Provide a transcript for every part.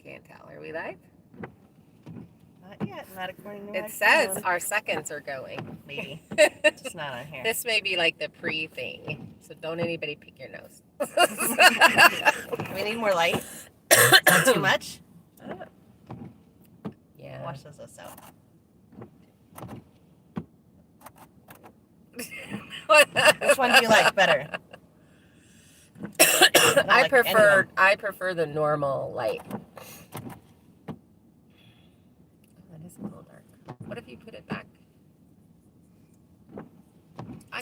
Can't tell. Are we live? Not yet. Not according to my It says phone. our seconds are going. Maybe. Just not on here. This may be like the pre-thing, so don't anybody pick your nose. We need more light. Is that too much? Yeah. Wash this out. Which one do you like better? I prefer the normal light. Oh, that is a little dark. What if you put it back?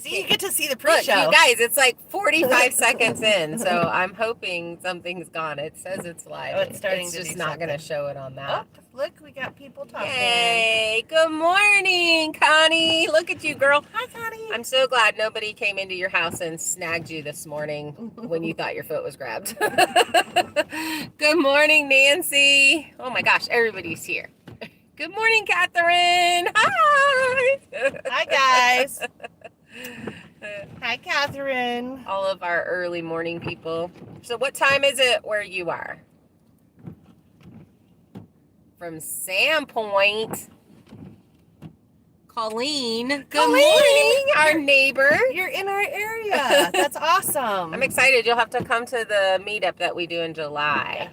See, you get to see the Look, pre-show. you guys, it's like 45 seconds in, so I'm hoping something's gone. It says it's live. Oh, it's starting it's to just do not going to something. show it on that. Oh, look, we got people talking. Yay! Good morning, Connie. Look at you, girl. Hi, Connie. I'm so glad nobody came into your house and snagged you this morning when you thought your foot was grabbed. Good morning, Nancy. Oh my gosh, everybody's here. Good morning, Catherine. Hi. Hi, guys. Hi, Catherine. All of our early morning people. So what time is it where you are? From Sandpoint. Colleen. Good morning, our neighbor. You're in our area. That's awesome. I'm excited. You'll have to come to the meetup that we do in July.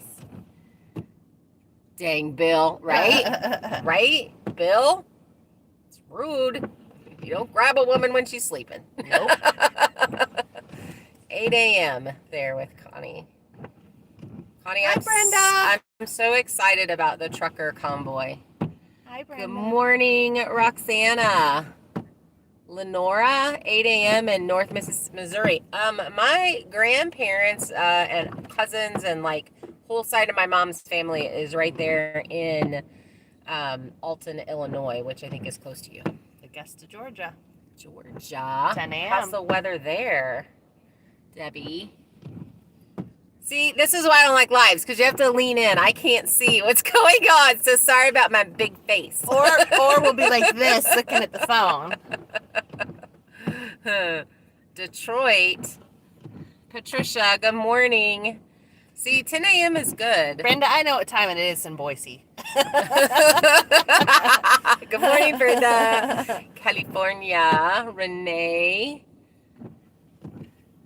Yes. Dang, Bill. Right? Right? Bill? It's rude. You don't grab a woman when she's sleeping. Nope. 8 a.m. there with Connie. Connie, Hi, Brenda. I'm so excited about the trucker convoy. Hi, Brenda. Good morning, Roxana. Lenora, 8 a.m. in North Missouri. My grandparents and cousins and like whole side of my mom's family is right there in Alton, Illinois, which I think is close to you. Augusta, Georgia. Georgia. 10 a.m. How's the weather there, Debbie? See, this is why I don't like lives, because you have to lean in. I can't see what's going on, so sorry about my big face. Or we'll be like this, looking at the phone. Detroit. Patricia, good morning. See, 10 a.m. is good. Brenda, I know what time it is in Boise. Good morning, Brenda. California. Renee.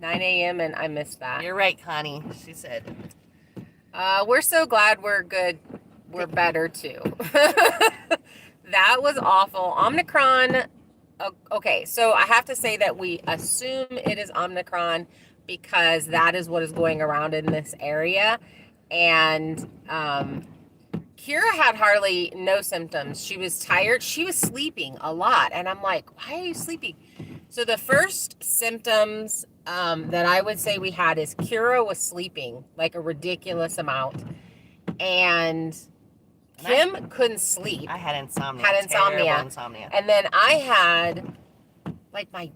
9 a.m. and I missed that. You're right, Connie, she said. We're so glad we're good. We're better, too. That was awful. Omicron. Okay, so I have to say that we assume it is Omicron because that is what is going around in this area. And Kira had hardly no symptoms. She was tired. She was sleeping a lot. And I'm like, why are you sleeping? So the first symptoms that I would say we had is Kira was sleeping like a ridiculous amount. And Kim couldn't sleep. I had insomnia. Terrible insomnia. And then I had like my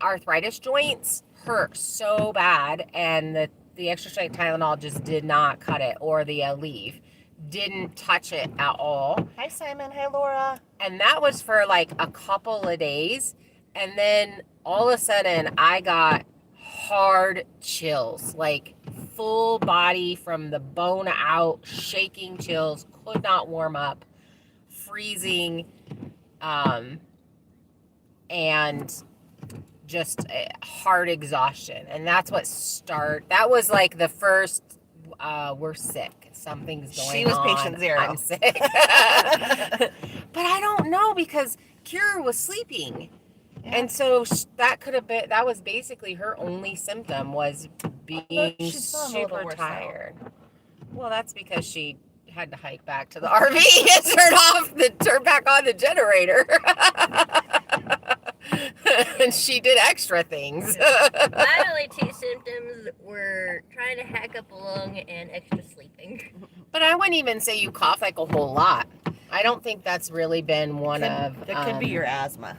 arthritis joints hurt so bad, and the extra strength Tylenol just did not cut it, or the Aleve didn't touch it at all. Hi, Simon. Hi, Laura. And that was for like a couple of days, and then all of a sudden I got hard chills, like full body from the bone out, shaking chills, could not warm up, freezing, and just hard exhaustion. And that's what that was like the first, we're sick. Something's going on. She was patient zero. I'm sick. But I don't know, because Kira was sleeping. Yeah. And so that was basically her only symptom, was being super tired. Well, that's because she had to hike back to the RV and turn back on the generator. And she did extra things. My only two symptoms were trying to hack up a lung and extra sleeping. But I wouldn't even say you cough like a whole lot. I don't think that's really been That could be your asthma.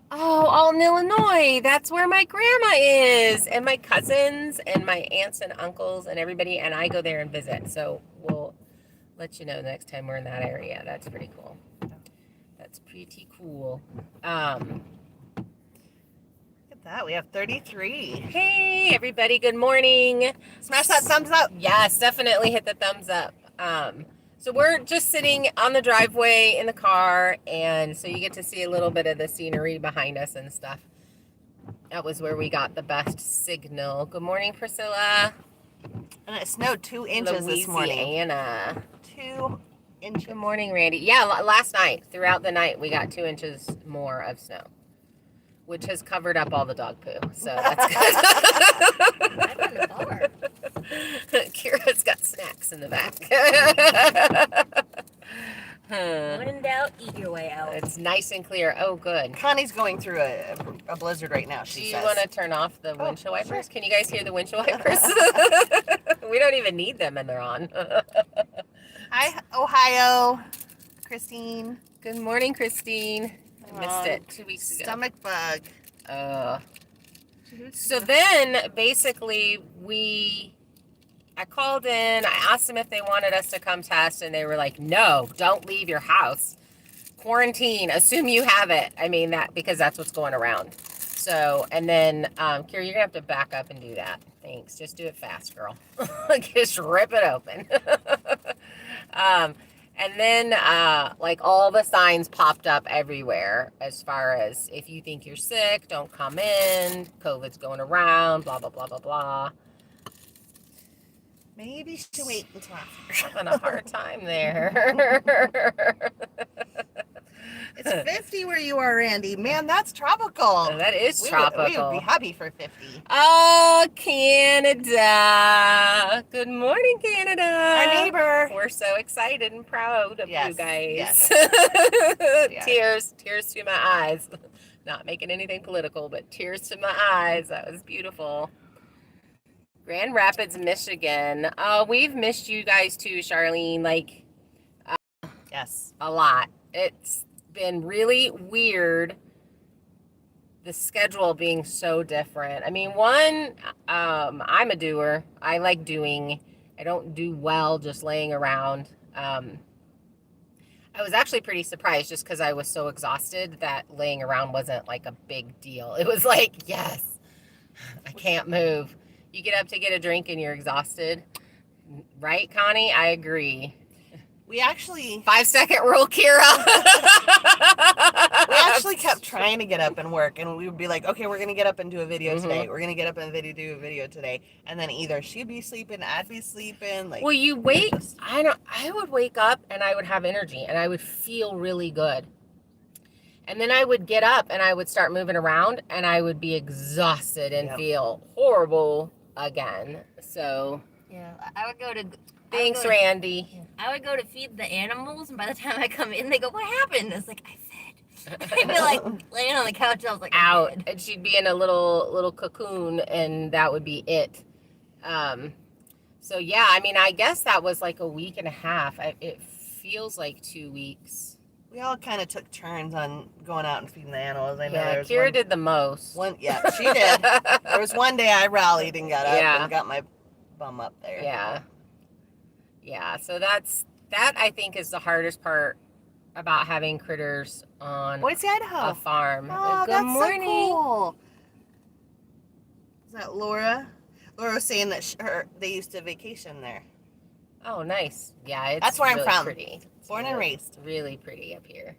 Oh, Alton, Illinois. That's where my grandma is, and my cousins and my aunts and uncles and everybody, and I go there and visit. So we'll let you know the next time we're in that area. That's pretty cool. That's pretty cool. Look at that. We have 33. Hey, everybody. Good morning. Smash that thumbs up. Yes, definitely hit the thumbs up. So we're just sitting on the driveway in the car, and so you get to see a little bit of the scenery behind us and stuff. That was where we got the best signal. Good morning, Priscilla. And it snowed 2 inches this morning. Louisiana. 2 inches. Good morning, Randy. Yeah, last night, throughout the night, we got 2 inches more of snow, which has covered up all the dog poo. So that's good. I'm in the bar. Kira's got snacks in the back. When in doubt, eat your way out. It's nice and clear. Oh, good. Connie's going through a blizzard right now, she Do you says. want to turn off the windshield wipers? sure. Can you guys hear the windshield wipers? We don't even need them, and they're on. Hi, Ohio. Christine. Good morning, Christine. I missed it 2 weeks ago. Stomach bug. So then, basically, I called in. I asked them if they wanted us to come test, and they were like, "No, don't leave your house. Quarantine. Assume you have it." I mean that because that's what's going around. So, and then, Kira, you're gonna have to back up and do that. Thanks. Just do it fast, girl. Just rip it open. And then, like, all the signs popped up everywhere as far as if you think you're sick, don't come in, COVID's going around, blah, blah, blah, blah, blah. Maybe you should wait until after. Having a hard time there. It's 50 where you are, Randy. Man, that's tropical. That is We tropical. would be happy for 50. Oh, Canada. Good morning, Canada. Our neighbor. We're so excited and proud of Yes, you guys. Yes. Tears to my eyes. Not making anything political, but tears to my eyes. That was beautiful. Grand Rapids, Michigan. We've missed you guys too, Charlene. Like, Yes. a lot. It's been really weird, the schedule being so different. I mean, I'm a doer. I like doing. I don't do well just laying around. I was actually pretty surprised just because I was so exhausted that laying around wasn't like a big deal. It was like, yes, I can't move. You get up to get a drink and you're exhausted. Right, Connie? I agree. We actually 5-second rule, Kira. we actually kept trying to get up and work, and we would be like, okay, we're going to get up and do a video today. We're going to get up and do a video today. And then either she'd be sleeping, I'd be sleeping. Like, Well, you wake, I would wake up and I would have energy and I would feel really good. And then I would get up and I would start moving around and I would be exhausted and feel horrible again. So, Yeah, I would go to. thanks, Randy. I would go to feed the animals, and by the time I come in, they go, "What happened?" I was like, "I fed." I'd be like laying on the couch. I was like, Out, "I'm and she'd be in a little cocoon, and that would be it. So yeah, I mean, I guess that was like a week and a half. It feels like 2 weeks. we all kind of took turns on going out and feeding the animals. I know Yeah, there was Kira did the most. yeah, she did. There was one day I rallied and got up Yeah. and got my bum up there. Yeah. So that I think is the hardest part about having critters on Boise, Idaho. a farm. Oh, Good that's morning. so cool. Is that Laura? Laura was saying that they used to vacation there. Oh, nice. Yeah, it's That's where I'm really from. Pretty. It's Born and raised. It's really pretty up here.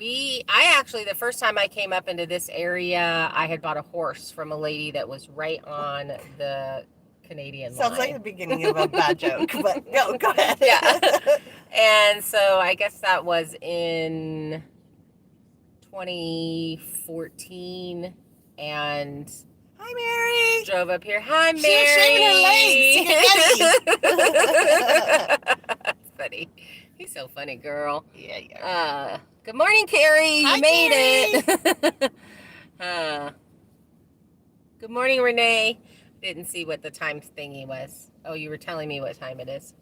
I actually, the first time I came up into this area, I had bought a horse from a lady that was right on the Canadian Sounds line. like the beginning of a bad joke, but go ahead. Yeah. And so I guess that was in 2014, and Hi, Mary. drove up here. Hi, Mary. She was shaving her legs. That's funny. He's so funny, girl. Yeah. Good morning, Carrie. Hi, You made it. Good morning, Renee. Didn't see what the time thingy was. Oh, you were telling me what time it is.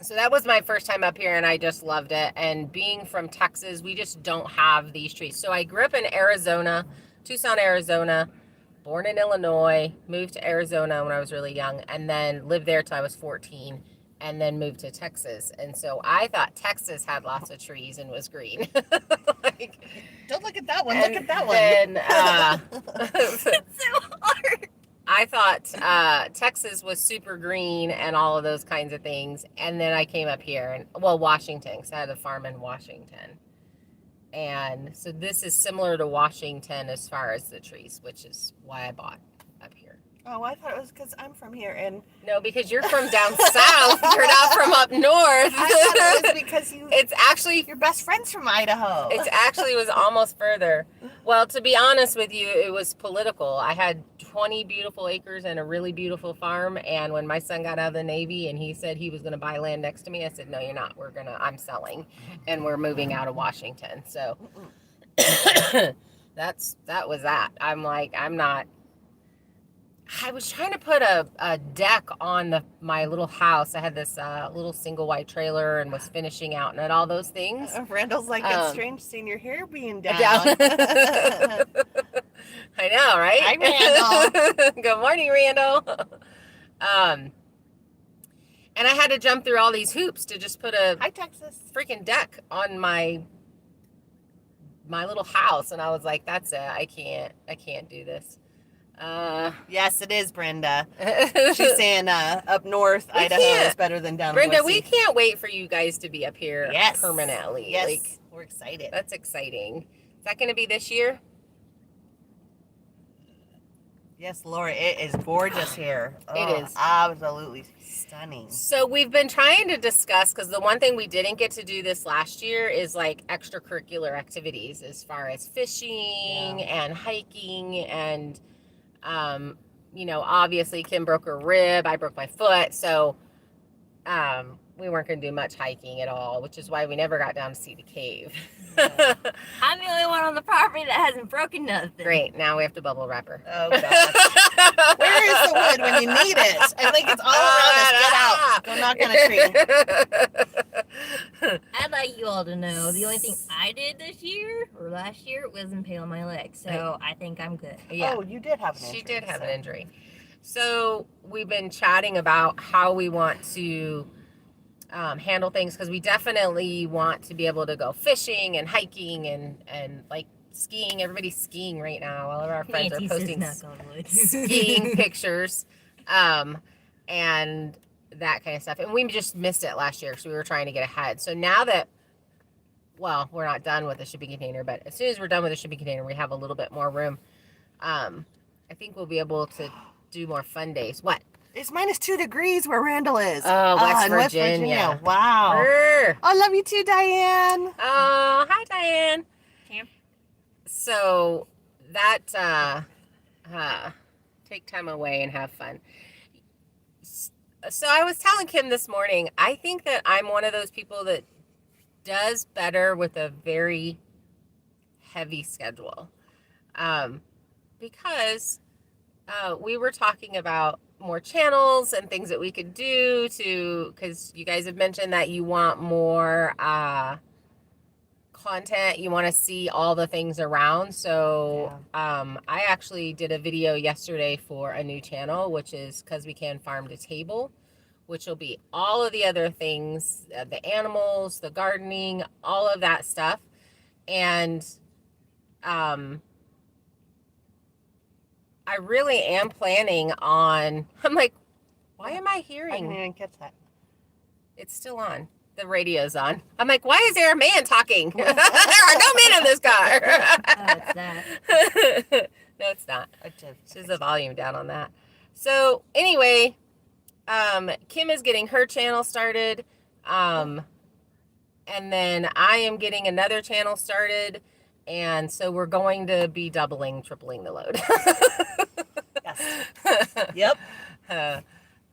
So that was my first time up here, and I just loved it. And being from Texas, we just don't have these trees. So I grew up in Arizona, Tucson, Arizona, born in Illinois, moved to Arizona when I was really young, and then lived there till I was 14, and then moved to Texas. And so I thought Texas had lots of trees and was green. Like, like, don't look at that one. Look at that one. Then, It's so hard. I thought Texas was super green and all of those kinds of things. And then I came up here and, well, Washington, because I had a farm in Washington. And so this is similar to Washington as far as the trees, which is why I bought up here. Oh, I thought it was because I'm from here, and No, because you're from down south. You're not from up north. I thought it was because It's actually your best friend's from Idaho. It actually was almost further. Well, to be honest with you, it was political. I had 20 beautiful acres and a really beautiful farm. And when my son got out of the Navy and he said he was going to buy land next to me, I said, no, you're not. I'm selling. And we're moving out of Washington. So that was that. I'm like, I was trying to put a deck on my little house. I had this little single wide trailer and was finishing out and all those things. Randall's like, it's strange seeing your hair being down. I know, right? Hi, Randall. Good morning, Randall. And I had to jump through all these hoops to just put a Hi, Texas. freaking deck on my little house, and I was like, that's it. I can't do this. Yes, it is, Brenda. She's saying up north, We Idaho can't. is better than down Brenda, in we Boise. can't wait for you guys to be up here Yes. permanently. Yes, Like, we're excited. that's exciting. Is that going to be this year? Yes, Laura, it is gorgeous here. It is. Absolutely stunning. So we've been trying to discuss, because the one thing we didn't get to do this last year is like extracurricular activities as far as fishing and hiking and, obviously Kim broke her rib, I broke my foot. So we weren't going to do much hiking at all, which is why we never got down to see the cave. I'm the only one on the property that hasn't broken nothing. Great. Now we have to bubble wrap her. Oh, God. Where is the wood when you need it? I think it's all around us. Get out. Go knock on a tree. I'd like you all to know the only thing I did this year or last year was impale my leg. So I think I'm good. Yeah. Oh, you did have an injury. She did have an injury. So we've been chatting about how we want to handle things, because we definitely want to be able to go fishing and hiking and like skiing. Everybody's skiing right now. All of our friends are posting skiing pictures and that kind of stuff. And we just missed it last year because we were trying to get ahead. So now that, well, we're not done with the shipping container, but as soon as we're done with the shipping container, we have a little bit more room. I think we'll be able to do more fun days. What? It's -2 degrees where Randall is. Oh, West in Virginia. Wow. Brr. I love you too, Diane. Oh, hi, Diane. Cam. So that take time away and have fun. So I was telling Kim this morning, I think that I'm one of those people that does better with a very heavy schedule. Because we were talking about more channels and things that we could do because you guys have mentioned that you want more content, you want to see all the things around. So I actually did a video yesterday for a new channel, which is Because We Can Farm to Table, which will be all of the other things, the animals, the gardening, all of that stuff. And I really am planning on, I'm like, why am I I hearing? didn't even catch that. It's still on. The radio's on. I'm like, why is there a man talking? There are no men in this car. It's that. No, it's not. There's the volume down on that. So anyway, Kim is getting her channel started. And then I am getting another channel started. And so we're going to be tripling the load. Yes. Yep.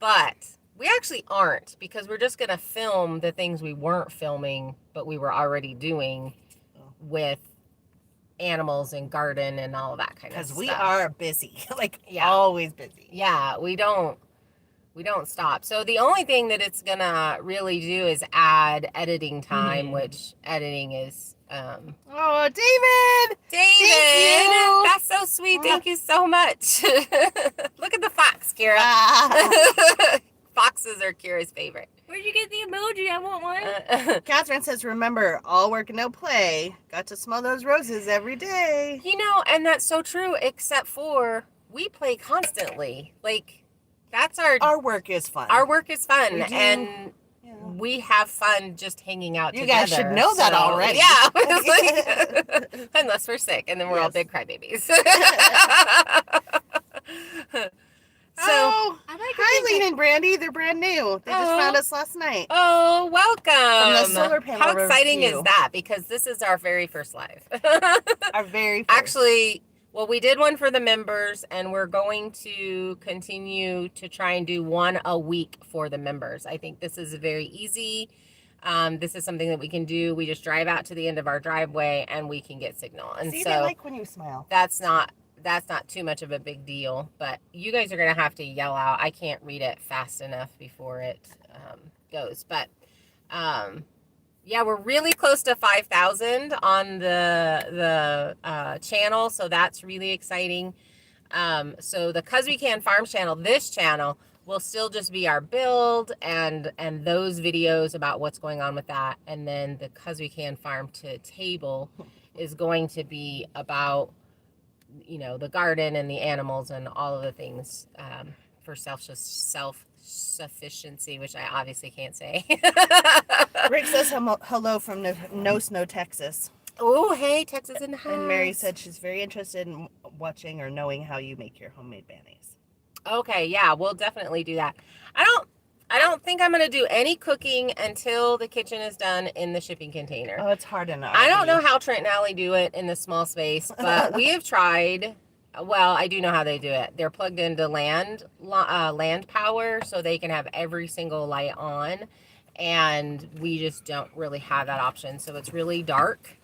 But we actually aren't, because we're just going to film the things we weren't filming, but we were already doing with animals and garden and all of that kind of stuff. Because we are busy. Always busy. Yeah, we don't stop. So the only thing that it's going to really do is add editing time, which editing is... Oh, David! David! Thank you. That's so sweet. Thank you so much. Look at the fox, Kira. Ah. Fox boxes are Kira's favorite. Where'd you get the emoji? I want one. Catherine says, remember, all work and no play. Got to smell those roses every day. You know, and that's so true, except for we play constantly. Like, that's Our work is fun. our work is fun, We do, and yeah. we have fun just hanging out You together. guys should know that already. Yeah. It's like, unless we're sick, and then we're all Yes. big crybabies. So, Oh, I like to hi, think Lean and Brandy. They're brand new. They just Oh. found us last night. oh, welcome. From the solar panel How exciting review. is that? Because this is our very first live. Our very first. Actually, well, we did one for the members, and we're going to continue to try and do one a week for the members. I think this is very easy. This is something that we can do. We just drive out to the end of our driveway, and we can get signal. And See, so they like when you smile. that's not too much of a big deal. But you guys are gonna have to yell out. I can't read it fast enough before it goes. But yeah, we're really close to 5,000 on the channel, so that's really exciting. So the 'Cause We Can Farm channel, this channel will still just be our build and those videos about what's going on with that, and then the 'Cause We Can Farm to Table is going to be about, you know, the garden and the animals and all of the things for self-sufficiency, which I obviously can't say. Rick says hello from No Snow, Texas. Oh, hey, Texas in the house. And Mary said she's very interested in watching or knowing how you make your homemade mayonnaise. Okay, yeah, we'll definitely do that. I don't think I'm going to do any cooking until the kitchen is done in the shipping container. Oh, it's hard enough. I don't know how Trent and Allie do it in the small space, but we have tried. Well, I do know how they do it. They're plugged into land power, so they can have every single light on, and we just don't really have that option. So it's really dark.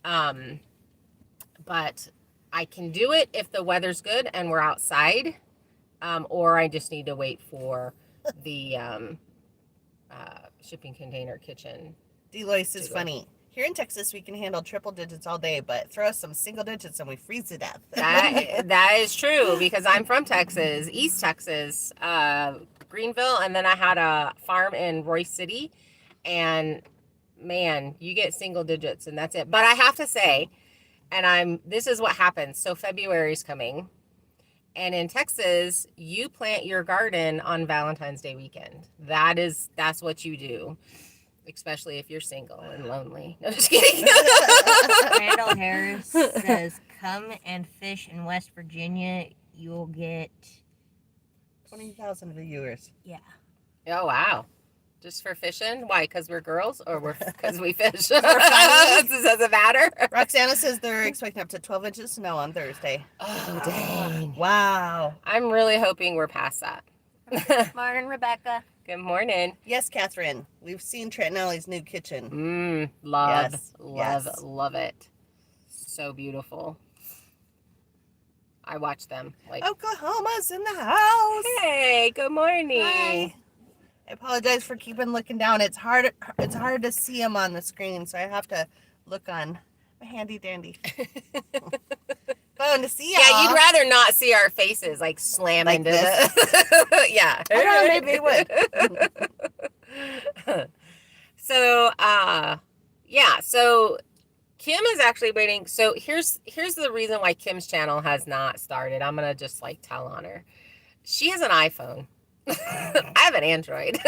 But I can do it if the weather's good and we're outside, or I just need to wait for the shipping container kitchen. Deloitte is funny. Here in Texas, we can handle triple digits all day, but throw us some single digits and we freeze to death. That is true, because I'm from Texas, East Texas, Greenville, and then I had a farm in Royce City, and man, you get single digits and that's it. But I have to say, this is what happens. So February's coming, and in Texas, you plant your garden on Valentine's Day weekend. That's what you do. Especially if you're single and lonely. No, just kidding. Randall Harris says, come and fish in West Virginia. You'll get 20,000 viewers. Yeah. Oh, wow. Just for fishing? Why? Because we're girls, or because we fish? We're funny. Does it matter? Roxana says they're expecting up to 12 inches of snow on Thursday. Oh, dang. Wow. I'm really hoping we're past that. Martin, Rebecca. Good morning. Yes, Catherine. We've seen Trent and Allie's new kitchen. Love, Yes, love, yes. love it. So beautiful. I watch them. Like, Oklahoma's in the house. hey, good morning. Hi. I apologize for keeping looking down. It's hard to see them on the screen, so I have to look on my handy dandy phone to see y'all. Yeah, you'd rather not see our faces like slam Like into this? the. Yeah. I don't know, maybe it would. So, yeah. So Kim is actually waiting. So here's the reason why Kim's channel has not started. I'm gonna just like tell on her. She has an iPhone. I have an Android.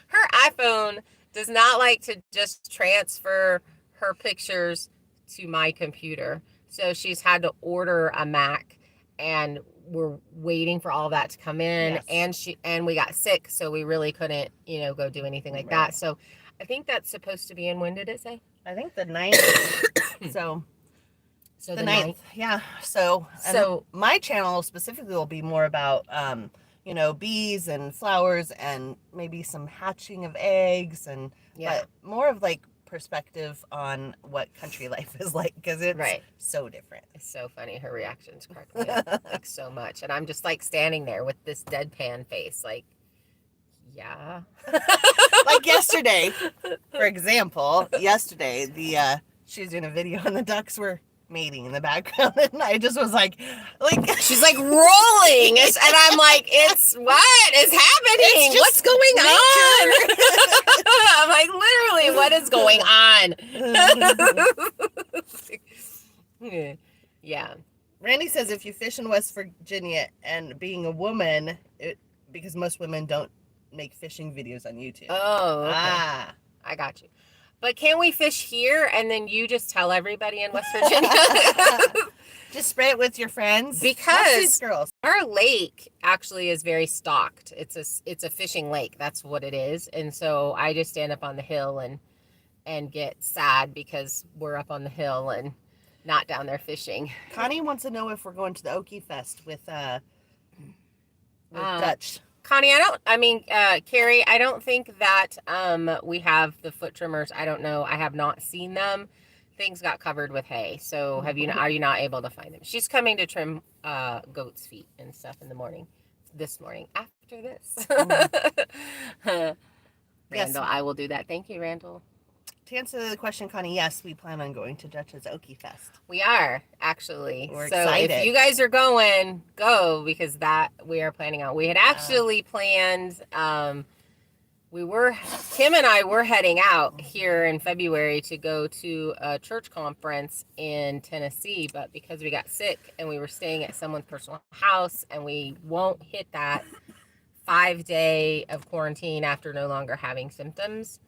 Her iPhone does not like to just transfer her pictures to my computer. So she's had to order a Mac, and we're waiting for all that to come in. Yes. And we got sick, so we really couldn't, go do anything like that. So I think that's supposed to be in, when did it say? I think the 9th. so the 9th. Yeah. So my channel specifically will be more about bees and flowers and maybe some hatching of eggs and but more of like perspective on what country life is like, because it's so different. It's so funny. Her reactions crack me up like so much, and I'm just like standing there with this deadpan face, like, yeah. Like yesterday, for example, the she was doing a video and the ducks were mating in the background, and I just was like she's like rolling, and I'm like, it's what is happening? What's going on? I'm like, literally, what is going on? Yeah. Randy says if you fish in West Virginia and being a woman, because most women don't make fishing videos on YouTube. Oh, okay. I got you. But can we fish here and then you just tell everybody in West Virginia? Just spray it with your friends. Because these girls. Our lake actually is very stocked. It's a fishing lake. That's what it is. And so I just stand up on the hill and get sad because we're up on the hill and not down there fishing. Connie wants to know if we're going to the Okie Fest with Dutch. Connie, Carrie, I don't think that we have the foot trimmers. I don't know. I have not seen them. Things got covered with hay. So are you not able to find them? She's coming to trim goat's feet and stuff in the morning. This morning after this. Randall, yes. I will do that. Thank you, Randall. To answer the question, Connie, yes, we plan on going to Dutch's Okie Fest. We are, actually. We're excited. If you guys are going, go, because that we are planning on. We had actually planned, Kim and I were heading out here in February to go to a church conference in Tennessee, but because we got sick and we were staying at someone's personal house and we won't hit that 5-day of quarantine after no longer having symptoms,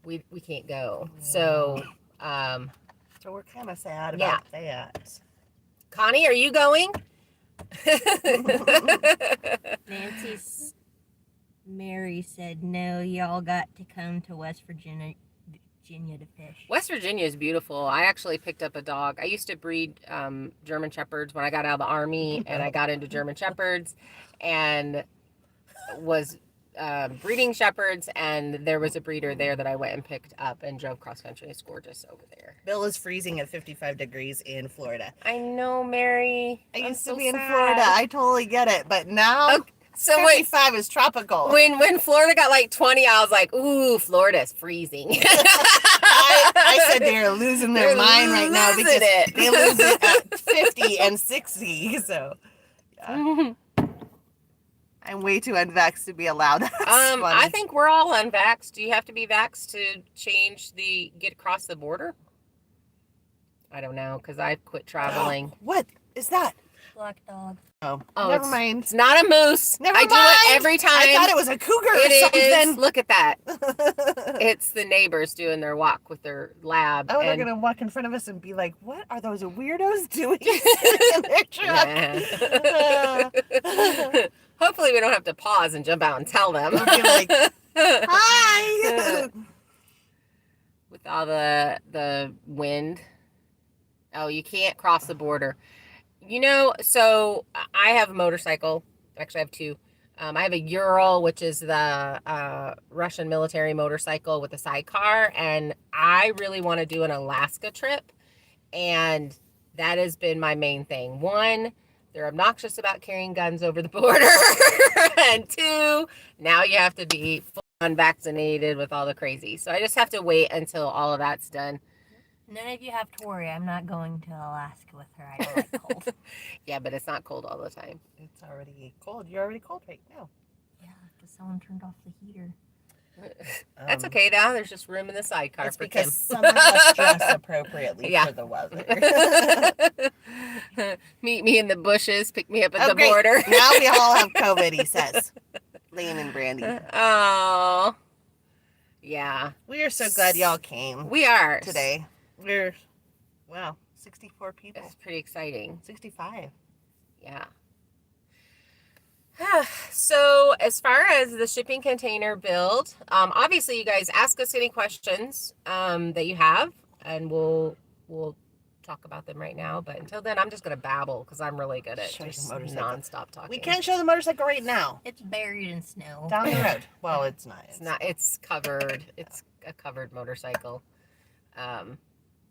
we can't go. So we're kind of sad about that. Connie, are you going? Nancy's Mary said no, y'all got to come to West Virginia to fish. West Virginia is beautiful. I actually picked up a dog. I used to breed German Shepherds when I got out of the Army, and I got into German Shepherds and was breeding Shepherds, and there was a breeder there that I went and picked up and drove cross country. It's gorgeous over there. Bill is freezing at 55 degrees in Florida. I know, Mary. I used to be in Florida. I totally get it, but now so 55 is tropical. When Florida got like 20, I was like, ooh, Florida's freezing. I said they're losing their mind right now because they lose it at 50 and 60. So yeah. I'm way too unvaxxed to be allowed. I think we're all unvaxxed. Do you have to be vaxxed to get across the border? I don't know, because I've quit traveling. What is that? Black dog. Oh, never mind. It's not a moose. Never mind. I do it every time. I thought it was a cougar or something. Is. Look at that. It's the neighbors doing their walk with their lab. Oh, they're going to walk in front of us and be like, what are those weirdos doing in their truck? Yeah. Hopefully we don't have to pause and jump out and tell them. We'll be like, hi. With all the wind. Oh, you can't cross the border. So I have a motorcycle. Actually, I have two. I have a Ural, which is the Russian military motorcycle with a sidecar. And I really want to do an Alaska trip. And that has been my main thing. One, they're obnoxious about carrying guns over the border. And two, now you have to be full unvaccinated with all the crazy. So I just have to wait until all of that's done. None of you have to worry. I'm not going to Alaska with her. I don't like cold. Yeah, but it's not cold all the time. It's already cold. You're already cold right now. Yeah, because someone turned off the heater. That's okay now. There's just room in the sidecar for Kim. Some of us dress appropriately for the weather. Meet me in the bushes. Pick me up at the border. Now we all have COVID, he says. Lane and Brandy. Oh. Yeah. We are so glad y'all came. We are. Today. 64 people. It's pretty exciting. 65. Yeah. So as far as the shipping container build, obviously you guys ask us any questions that you have, and we'll talk about them right now. But until then, I'm just gonna babble because I'm really good at just nonstop talking. We can't show the motorcycle right now. It's buried in snow down the road. Well, it's not. It's not. It's covered. It's a covered motorcycle.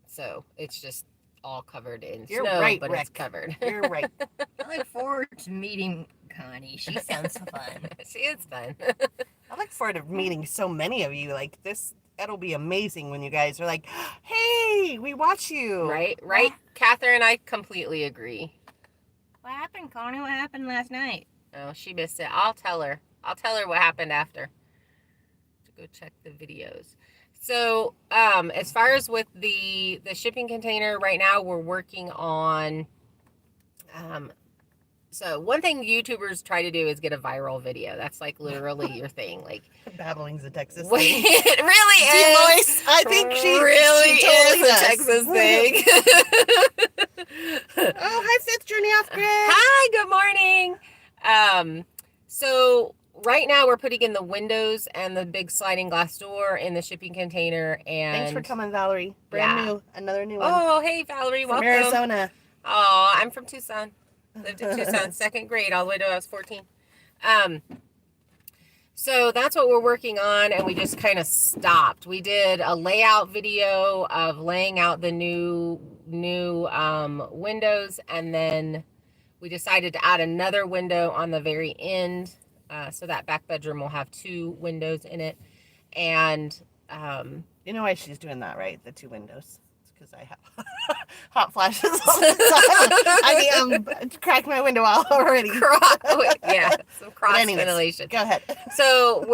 So it's just all covered in snow, right, but Rick. It's covered. You're right. I look forward to meeting Connie. She sounds fun. She is fun. I look forward to meeting so many of you. Like this it'll be amazing when you guys are like, hey, we watch you. Right? Catherine, I completely agree. What happened, Connie? What happened last night? Oh, she missed it. I'll tell her what happened after. To go check the videos. So, as far as with the shipping container, right now we're working on, so one thing YouTubers try to do is get a viral video. That's like literally your thing. Like Babbling's a Texas wait, thing. it really is. Deloise, I think she really totally is a does. Texas thing. Oh, hi, Fifth Journey Off Grid. Hi, good morning. So right now we're putting in the windows and the big sliding glass door in the shipping container. And Thanks for coming, Valerie. Brand new, another new one. Oh, hey, Valerie, From welcome. Arizona. Oh, I'm from Tucson. Lived in Tucson, second grade, all the way to I was 14. So that's what we're working on, and we just kind of stopped. We did a layout video of laying out the new windows, and then we decided to add another window on the very end, so that back bedroom will have 2 windows in it. And you know why she's doing that, right? The 2 windows. It's because I have hot flashes all the time. I cracked my window out already. Yeah, some cross ventilation. Go ahead. So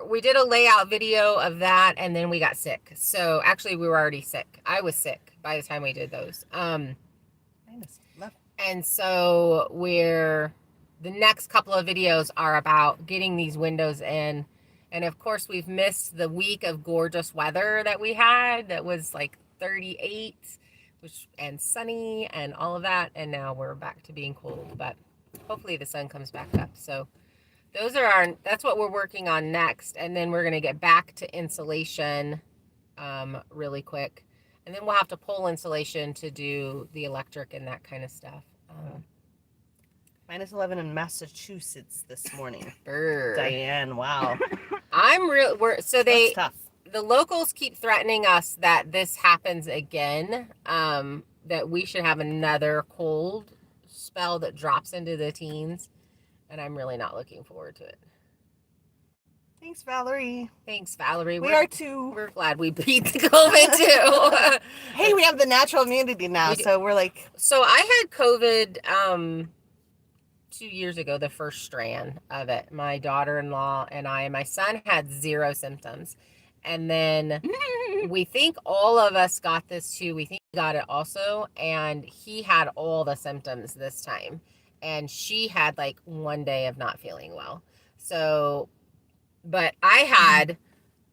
we did a layout video of that, and then we got sick. So actually, we were already sick. I was sick by the time we did those. And so the next couple of videos are about getting these windows in. And of course, we've missed the week of gorgeous weather that we had. That was like 38, and sunny and all of that. And now we're back to being cold, but hopefully the sun comes back up. So that's what we're working on next. And then we're going to get back to insulation really quick. And then we'll have to pull insulation to do the electric and that kind of stuff. Minus 11 in Massachusetts this morning. Brr. Diane, wow. That's tough. The locals keep threatening us that this happens again, that we should have another cold spell that drops into the teens. And I'm really not looking forward to it. Thanks, Valerie. We are too. We're glad we beat the COVID too. Hey, we have the natural immunity now, so we're like. So I had COVID 2 years ago, the first strand of it. My daughter-in-law and my son had 0 symptoms. And then we think all of us got this too. We think he got it also. And he had all the symptoms this time. And she had like 1 day of not feeling well. So, but I had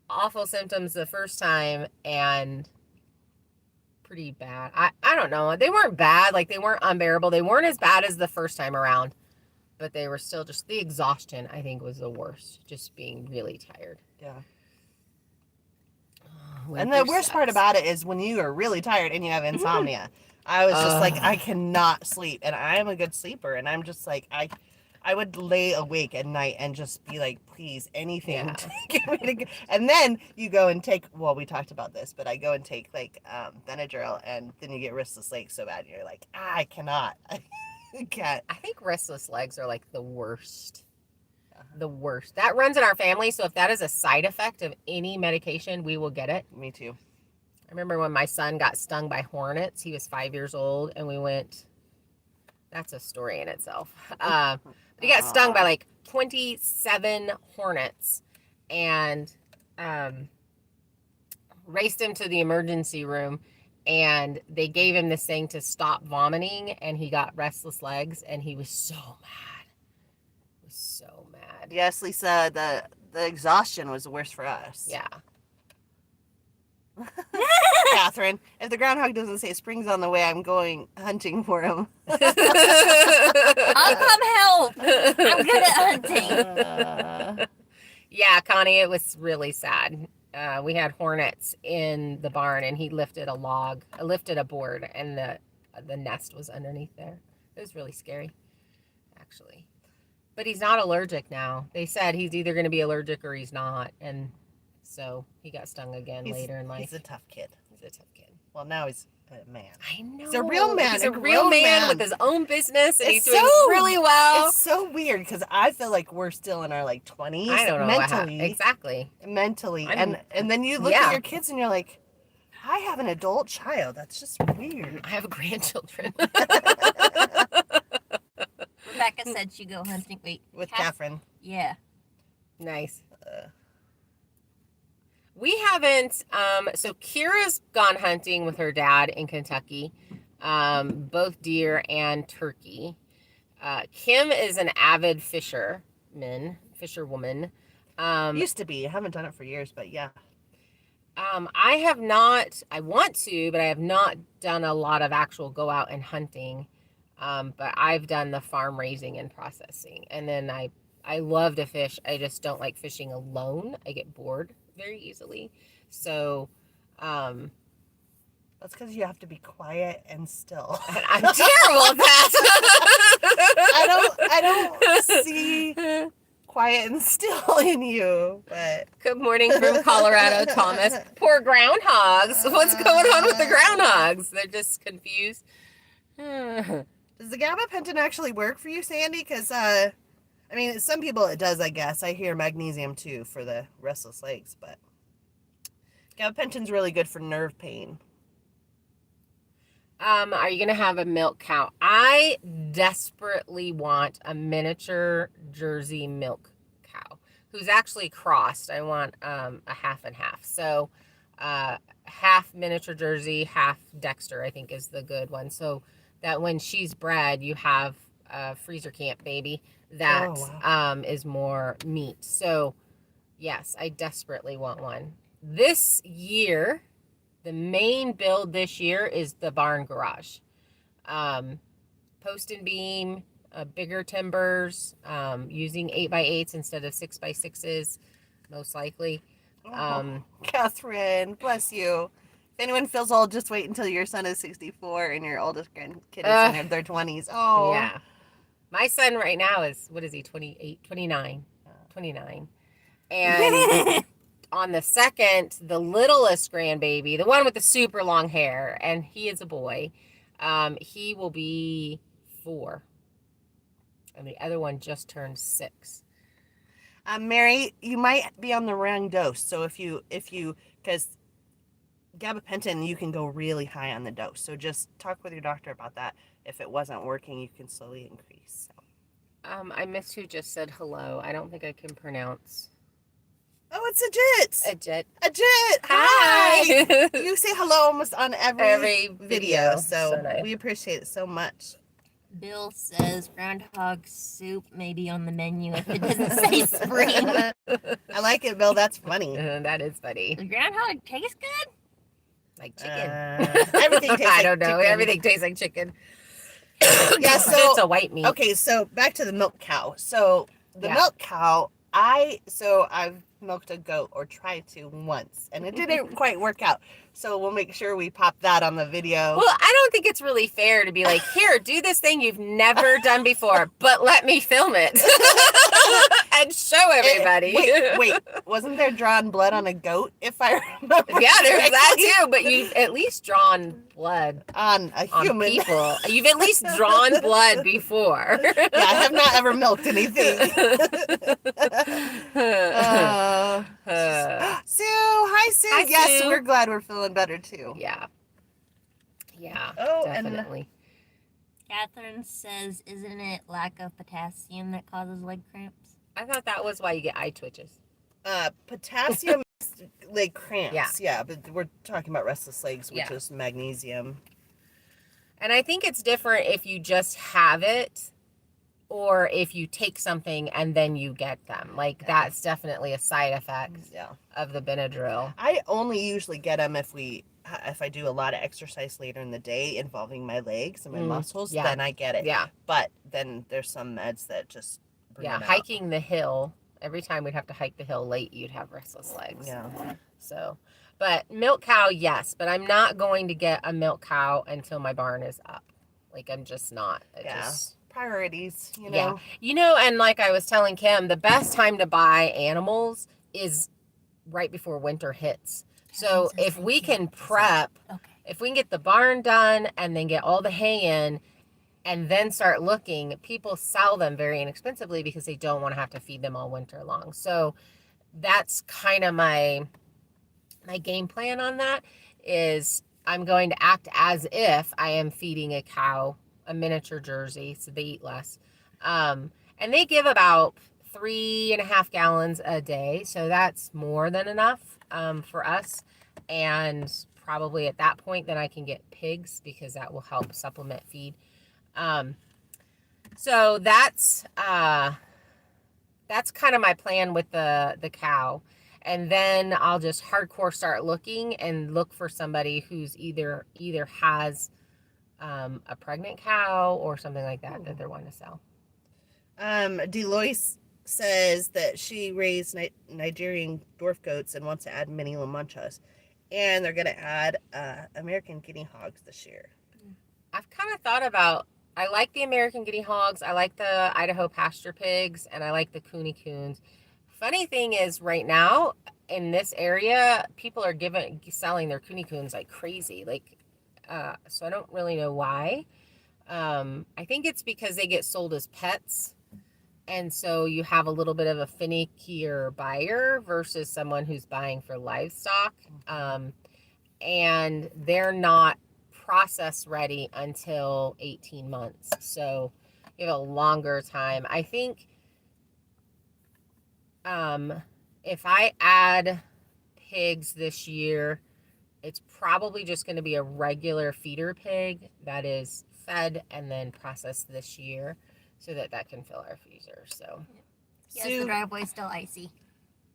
awful symptoms the first time and pretty bad. I don't know. They weren't bad. Like they weren't unbearable. They weren't as bad as the first time around. But they were still just, the exhaustion, I think, was the worst. Just being really tired. Yeah. And the worst part about it is when you are really tired and you have insomnia. I was just like, I cannot sleep. And I am a good sleeper. And I'm just like, I would lay awake at night and just be like, please, anything to get me to go. And then you go and take, well, we talked about this, but I go and take like Benadryl, and then you get restless legs so bad. And you're like, I cannot. I can't. I think restless legs are like the worst. The worst. That runs in our family. So if that is a side effect of any medication, we will get it. Me too. I remember when my son got stung by hornets. He was 5 years old, and we went, that's a story in itself. But he got stung by like 27 hornets, and raced him to the emergency room, and they gave him this thing to stop vomiting, and he got restless legs, and he was so mad. He was so mad. Yes, Lisa, the exhaustion was the worst for us. Yeah. Catherine, if the groundhog doesn't say spring's on the way, I'm going hunting for him. I'll come help. I'm good at hunting. Yeah, Connie, it was really sad. We had hornets in the barn, and he lifted a board, and the nest was underneath there. It was really scary, actually. But he's not allergic now. They said he's either going to be allergic or he's not, and so he got stung again later in life. He's a tough kid. He's a tough kid. Well, now he's of man. I know. He's a real man. He's a real man with his own business, and he's doing really well. It's so weird because I feel like we're still in our like 20s. I don't know mentally. Exactly. Mentally, and then you look at your kids and you're like, I have an adult child. That's just weird. I have grandchildren. Rebecca said she'd go hunting. Wait, With Catherine. Yeah. Nice. We haven't. So Kira's gone hunting with her dad in Kentucky, both deer and turkey. Kim is an avid fisherwoman. Used to be. I haven't done it for years, but yeah. I have not. I want to, but I have not done a lot of actual go out and hunting. But I've done the farm raising and processing, and then I love to fish. I just don't like fishing alone. I get bored very easily. So, that's because you have to be quiet and still. and I'm terrible at that. I don't see quiet and still in you, but Good morning from Colorado, Thomas. Poor groundhogs. What's going on with the groundhogs? They're just confused. does the gabapentin actually work for you, Sandy? Because I mean, some people it does, I guess. I hear magnesium too for the restless legs, but gabapentin's really good for nerve pain. Are you gonna have a milk cow? I desperately want a miniature Jersey milk cow who's actually crossed. I want a half and half. So half miniature Jersey, half Dexter, I think is the good one. So that when she's bred, you have a freezer camp baby that is more meat. So yes, I desperately want one. This year, the main build this year is the barn garage. Post and beam, bigger timbers, using 8x8s instead of 6x6s, most likely. Catherine, bless you. If anyone feels old, just wait until your son is 64 and your oldest grandkid is in their 20s. Oh. Yeah. My son right now is, what is he, 28, 29? 29. And on the second, the littlest grandbaby, the one with the super long hair, and he is a boy, he will be 4. And the other one just turned 6. Mary, you might be on the wrong dose. So if you, because gabapentin, you can go really high on the dose. So just talk with your doctor about that. If it wasn't working, you can slowly increase. So. I missed who just said hello. I don't think I can pronounce. Oh, it's a Jit. A Ajit. Hi. You say hello almost on every video. So nice. We appreciate it so much. Bill says groundhog soup may be on the menu if it doesn't say spring. I like it, Bill. That's funny. That is funny. The groundhog tastes good? Like chicken. Everything tastes I like don't know. chicken. Everything tastes like chicken. Yeah, But so it's a white meat. Okay, so back to the milk cow. So the milk cow, I've milked a goat or tried to once, and it didn't quite work out. So we'll make sure we pop that on the video. Well, I don't think it's really fair to be like, here, do this thing you've never done before, but let me film it and show everybody. Wait, wasn't there drawn blood on a goat? If I remember, Yeah, there's correctly? that too. But you've at least drawn blood on a on human. people. You've at least drawn blood before. Yeah, I have not ever milked anything. Sue, hi Sue. Hi, Yes, Sue. we're glad we're feeling better too. Yeah. Oh, definitely. Catherine says, isn't it lack of potassium that causes leg cramps? I thought that was why you get eye twitches. Potassium leg cramps. Yeah. Yeah, but we're talking about restless legs, which is magnesium. And I think it's different if you just have it or if you take something and then you get them. Like that's definitely a side effect of the Benadryl. I only usually get them if I do a lot of exercise later in the day involving my legs and my muscles, then I get it. Yeah. But then there's some meds that just bring it out. Hiking the hill. Every time we'd have to hike the hill late, you'd have restless legs. Yeah. So, but milk cow, yes. But I'm not going to get a milk cow until my barn is up. Like, I'm just not. Priorities, you know. Yeah. You know, and like I was telling Kim, the best time to buy animals is right before winter hits. So if we can prep if we can get the barn done and then get all the hay in and then start looking, people sell them very inexpensively because they don't want to have to feed them all winter long. So that's kind of my game plan on that, is I'm going to act as if I am feeding a cow a miniature Jersey, so they eat less. And they give about 3.5 gallons a day, so that's more than enough for us. And probably at that point, then I can get pigs because that will help supplement feed. So that's kind of my plan with the cow. And then I'll just hardcore start looking and look for somebody who's either has a pregnant cow or something like that that they're wanting to sell. Deloise says that she raised Nigerian dwarf goats and wants to add mini La Manchas, and they're going to add American guinea hogs this year. I've kind of thought about, I like the American guinea hogs, I like the Idaho pasture pigs, and I like the Cooney coons. Funny thing is, right now in this area, people are selling their Cooney coons like crazy. Like, so I don't really know why. I think it's because they get sold as pets, and so you have a little bit of a finickier buyer versus someone who's buying for livestock. And they're not process ready until 18 months. So you have a longer time. I think if I add pigs this year, it's probably just going to be a regular feeder pig that is fed and then processed this year so that can fill our freezer. So yes, the driveway's still icy.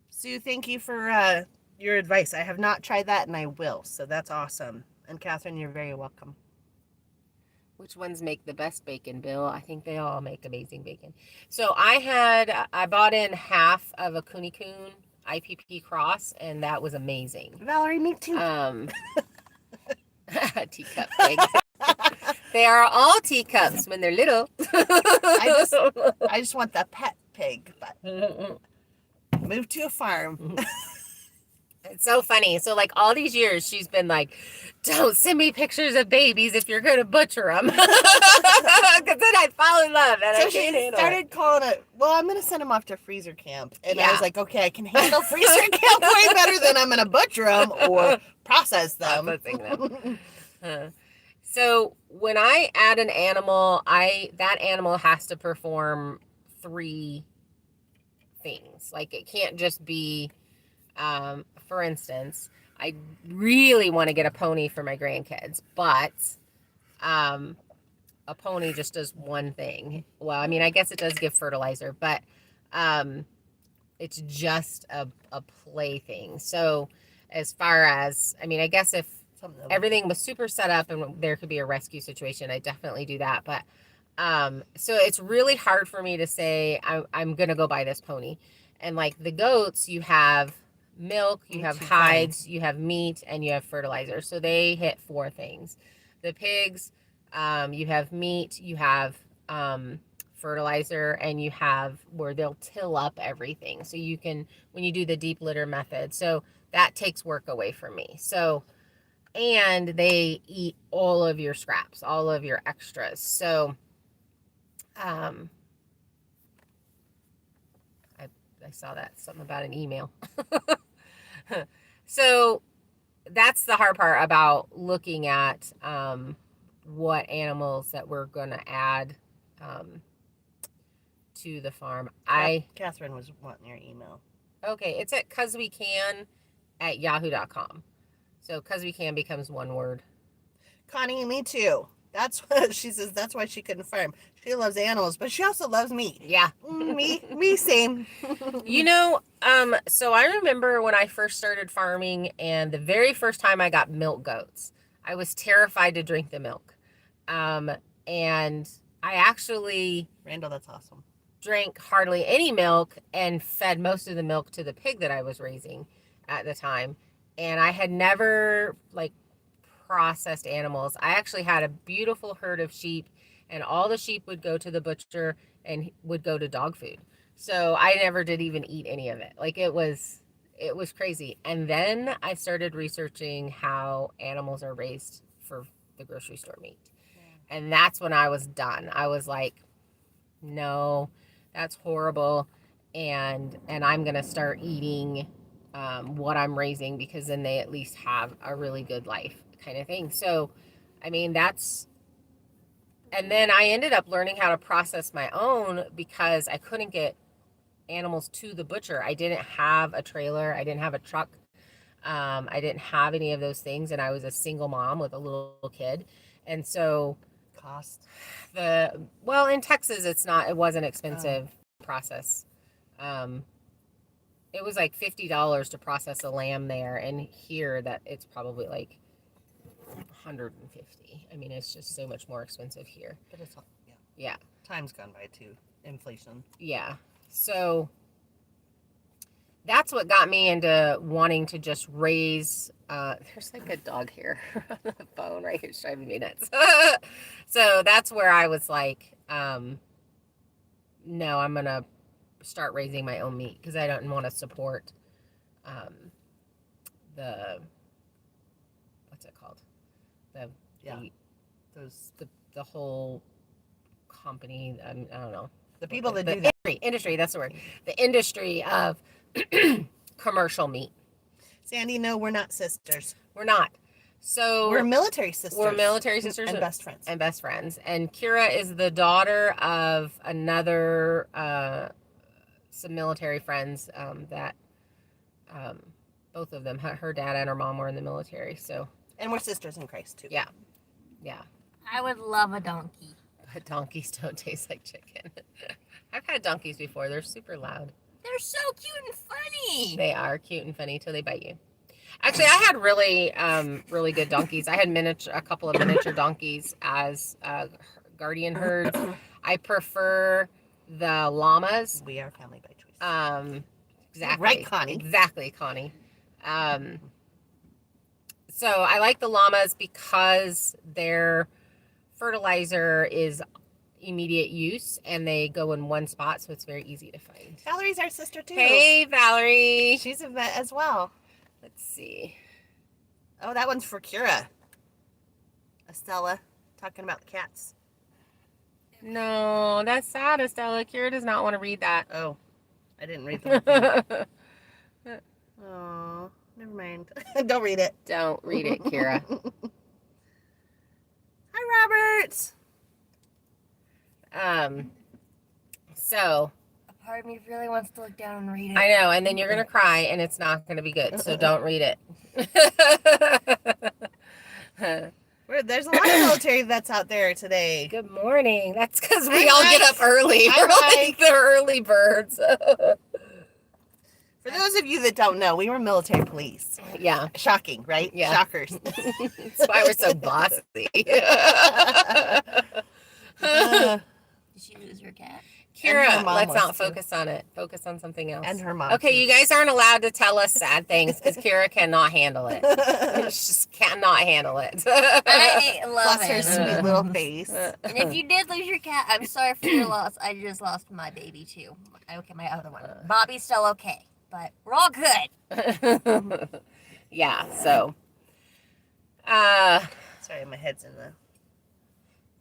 Sue, thank you for your advice. I have not tried that, and I will, so that's awesome. And Catherine, you're very welcome. Which ones make the best bacon, Bill? I think they all make amazing bacon. So I bought in half of a Cooney Coon IPP cross, and that was amazing. Valerie, me too. Teacup pig. They are all teacups when they're little. I just want the pet pig, but move to a farm. It's so funny. So like all these years, she's been like, "Don't send me pictures of babies if you're gonna butcher them," because then I fall in love. And so I she started calling it. Well, I'm gonna send them off to freezer camp, and I was like, "Okay, I can handle freezer camp way better than I'm gonna butcher them or process them." So when I add an animal, that animal has to perform 3 things. Like it can't just be. For instance, I really want to get a pony for my grandkids, but a pony just does one thing. Well, I mean, I guess it does give fertilizer, but it's just a plaything. So as far as, I mean, I guess if everything was super set up and there could be a rescue situation, I definitely do that. But so it's really hard for me to say I'm going to go buy this pony. And like the goats, you have milk, you have hides, you have meat, and you have fertilizer. So they hit 4 things. The pigs, you have meat, you have fertilizer, and you have where they'll till up everything. So you can, when you do the deep litter method, so that takes work away from me. So, and they eat all of your scraps, all of your extras. So, I saw that, something about an email. So that's the hard part about looking at what animals that we're going to add to the farm. Catherine was wanting your email. Okay, it's at cuzwecan@yahoo.com. So cuzwecan becomes one word. Connie, me too. That's what she says. That's why she couldn't farm. She loves animals, but she also loves meat. Yeah. Me, same. You know, so I remember when I first started farming and the very first time I got milk goats, I was terrified to drink the milk. And I actually... Randall, that's awesome. Drank hardly any milk and fed most of the milk to the pig that I was raising at the time. And I had never, like, processed animals. I actually had a beautiful herd of sheep, and all the sheep would go to the butcher and would go to dog food. So I never did even eat any of it. Like it was It was crazy. And then I started researching how animals are raised for the grocery store meat. Yeah. And that's when I was done. I was like, no, that's horrible. And I'm going to start eating what I'm raising, because then they at least have a really good life, kind of thing. So, I mean, and then I ended up learning how to process my own, because I couldn't get animals to the butcher. I didn't have a trailer. I didn't have a truck. I didn't have any of those things. And I was a single mom with a little kid. And so cost, well, in Texas, it wasn't expensive process. It was like $50 to process a lamb there. And here that it's probably like $150. I mean, it's just so much more expensive here. But it's, yeah. Time's gone by too. Inflation. Yeah. So that's what got me into wanting to just raise. There's like a dog here on the phone right here. It's driving me nuts. So that's where I was like, no, I'm going to start raising my own meat, because I don't want to support what's it called? The whole company. I don't know. The people that do that. Industry, that's the word. The industry of commercial meat. Sandy, no, we're not sisters. We're not. So we're military sisters. We're military sisters and best friends. And Kira is the daughter of another some military friends that both of them, her dad and her mom, were in the military. So, and we're sisters in Christ too. Yeah. I would love a donkey. But donkeys don't taste like chicken. I've had donkeys before. They're super loud. They're so cute and funny. They are cute and funny till they bite you. Actually, I had really good donkeys. I had a couple of miniature donkeys as guardian herds. I prefer the llamas. We are family by choice. Exactly. Right, Connie. Exactly, Connie. So I like the llamas because their fertilizer is immediate use, and they go in one spot, so it's very easy to find. Valerie's our sister too. Hey, Valerie. She's a vet as well. Let's see. Oh, that one's for Kira. Estella, talking about the cats. No, that's sad, Estella. Kira does not want to read that. Oh, I didn't read the whole thing. Oh, never mind. Don't read it. Don't read it, Kira. Hi, Robert. So a part of me really wants to look down and read it. I know, and then you're gonna cry, and it's not gonna be good. So don't read it. There's a lot of military vets out there today. Good morning. That's because we all get up early. We're like the early birds. For those of you that don't know, we were military police. Yeah. Shocking, right? Yeah. Shockers. That's why we're so bossy. Did she lose her cat? Kira, let's not focus on it. Focus on something else. And her mom. Okay, you guys aren't allowed to tell us sad things because Kira cannot handle it. She just cannot handle it. I love Bless her it. sweet little face. And if you did lose your cat, I'm sorry for your loss. I just lost my baby too. Okay, my other one. Bobby's still okay, but we're all good. Yeah, so. Sorry, my head's in the...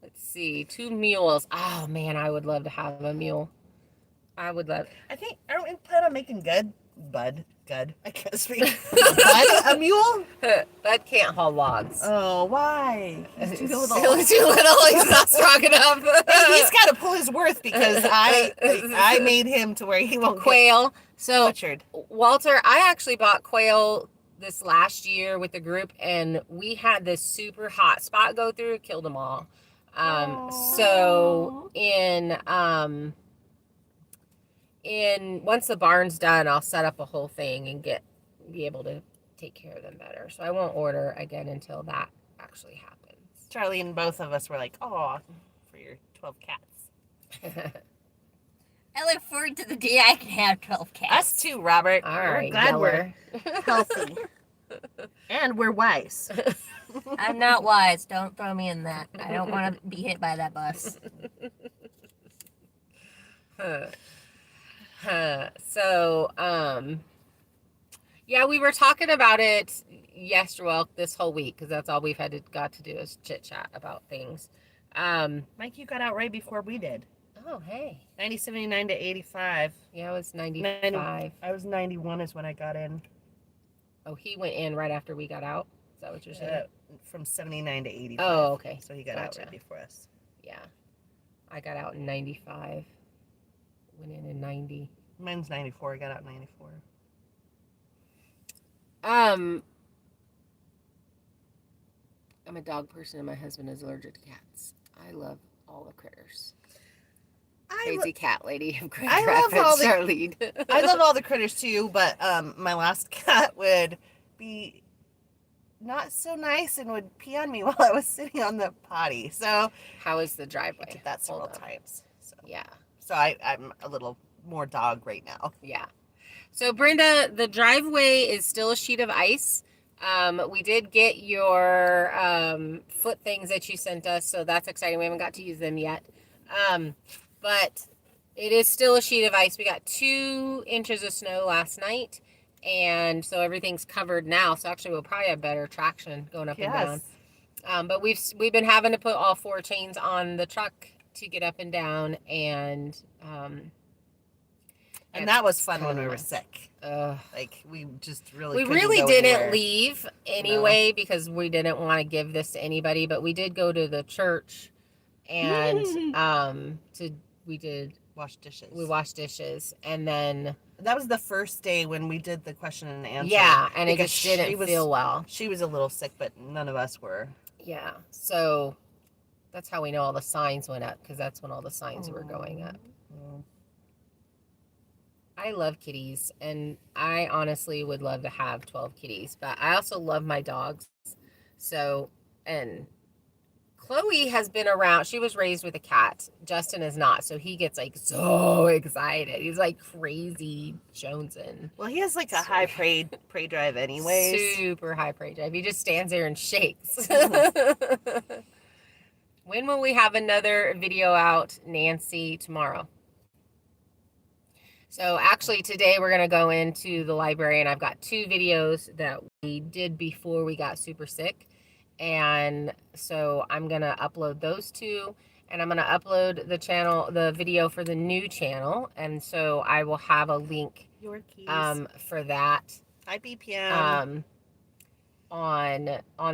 Let's see, 2 mules. Oh man, I would love to have a mule. I would love. I think, aren't we planning on making Bud? I can't speak. Bud, a mule? Bud can't haul logs. Oh, why? He's too little. Too little. He's not strong enough. He's got to pull his worth because I made him to where he won't quail. So butchered. Walter, I actually bought quail this last year with the group, and we had this super hot spot go through, killed them all. So in once the barn's done, I'll set up a whole thing and be able to take care of them better. So I won't order again until that actually happens. Charlie and both of us were like, "Oh, for your 12 cats." I look forward to the day I can have 12 cats. Us too, Robert. All right, glad we're healthy and we're wise. I'm not wise. Don't throw me in that. I don't want to be hit by that bus. So, Yeah, we were talking about it this whole week, because that's all we've got to do is chit chat about things. Mike, you got out right before we did. Oh, hey. 79 to 85. Yeah, it was 95. I was 91 is when I got in. Oh, he went in right after we got out? Is that what you're saying? From 79 to 85. Oh, okay. So he got out right before us. Yeah. I got out in 95. Went in 90. Mine's 94. I got out in 94. I'm a dog person and my husband is allergic to cats. I love all the critters. Crazy cat lady of Grand Rapids, Charlene. I love all the critters too, but my last cat would be not so nice and would pee on me while I was sitting on the potty. So how is the driveway? I did that several times. So. Yeah. So I'm a little more dog right now. Yeah. So Brenda, the driveway is still a sheet of ice. We did get your foot things that you sent us, so that's exciting. We haven't got to use them yet. But it is still a sheet of ice. We got 2 inches of snow last night, and so everything's covered now. So actually we'll probably have better traction going up and down. But we've been having to put all 4 chains on the truck to get up and down, and that was fun when we were sick. Like we really didn't leave anyway because we didn't want to give this to anybody. But we did go to the church, and we did wash dishes. We washed dishes, and then that was the first day when we did the question and answer. Yeah, and it just didn't feel well. She was a little sick, but none of us were. Yeah, so that's how we know all the signs went up, because that's when all the signs were going up. I love kitties, and I honestly would love to have 12 kitties, but I also love my dogs. So, and Chloe has been around. She was raised with a cat. Justin is not, so he gets like so excited. He's like crazy jonesing. Well, he has like a high prey drive anyways. Super high prey drive. He just stands there and shakes. When will we have another video out, Nancy? Tomorrow. So actually today we're going to go into the library, and I've got 2 videos that we did before we got super sick. And so I'm going to upload those 2, and I'm going to upload the video for the new channel. And so I will have a link for that. Hi, BPM. On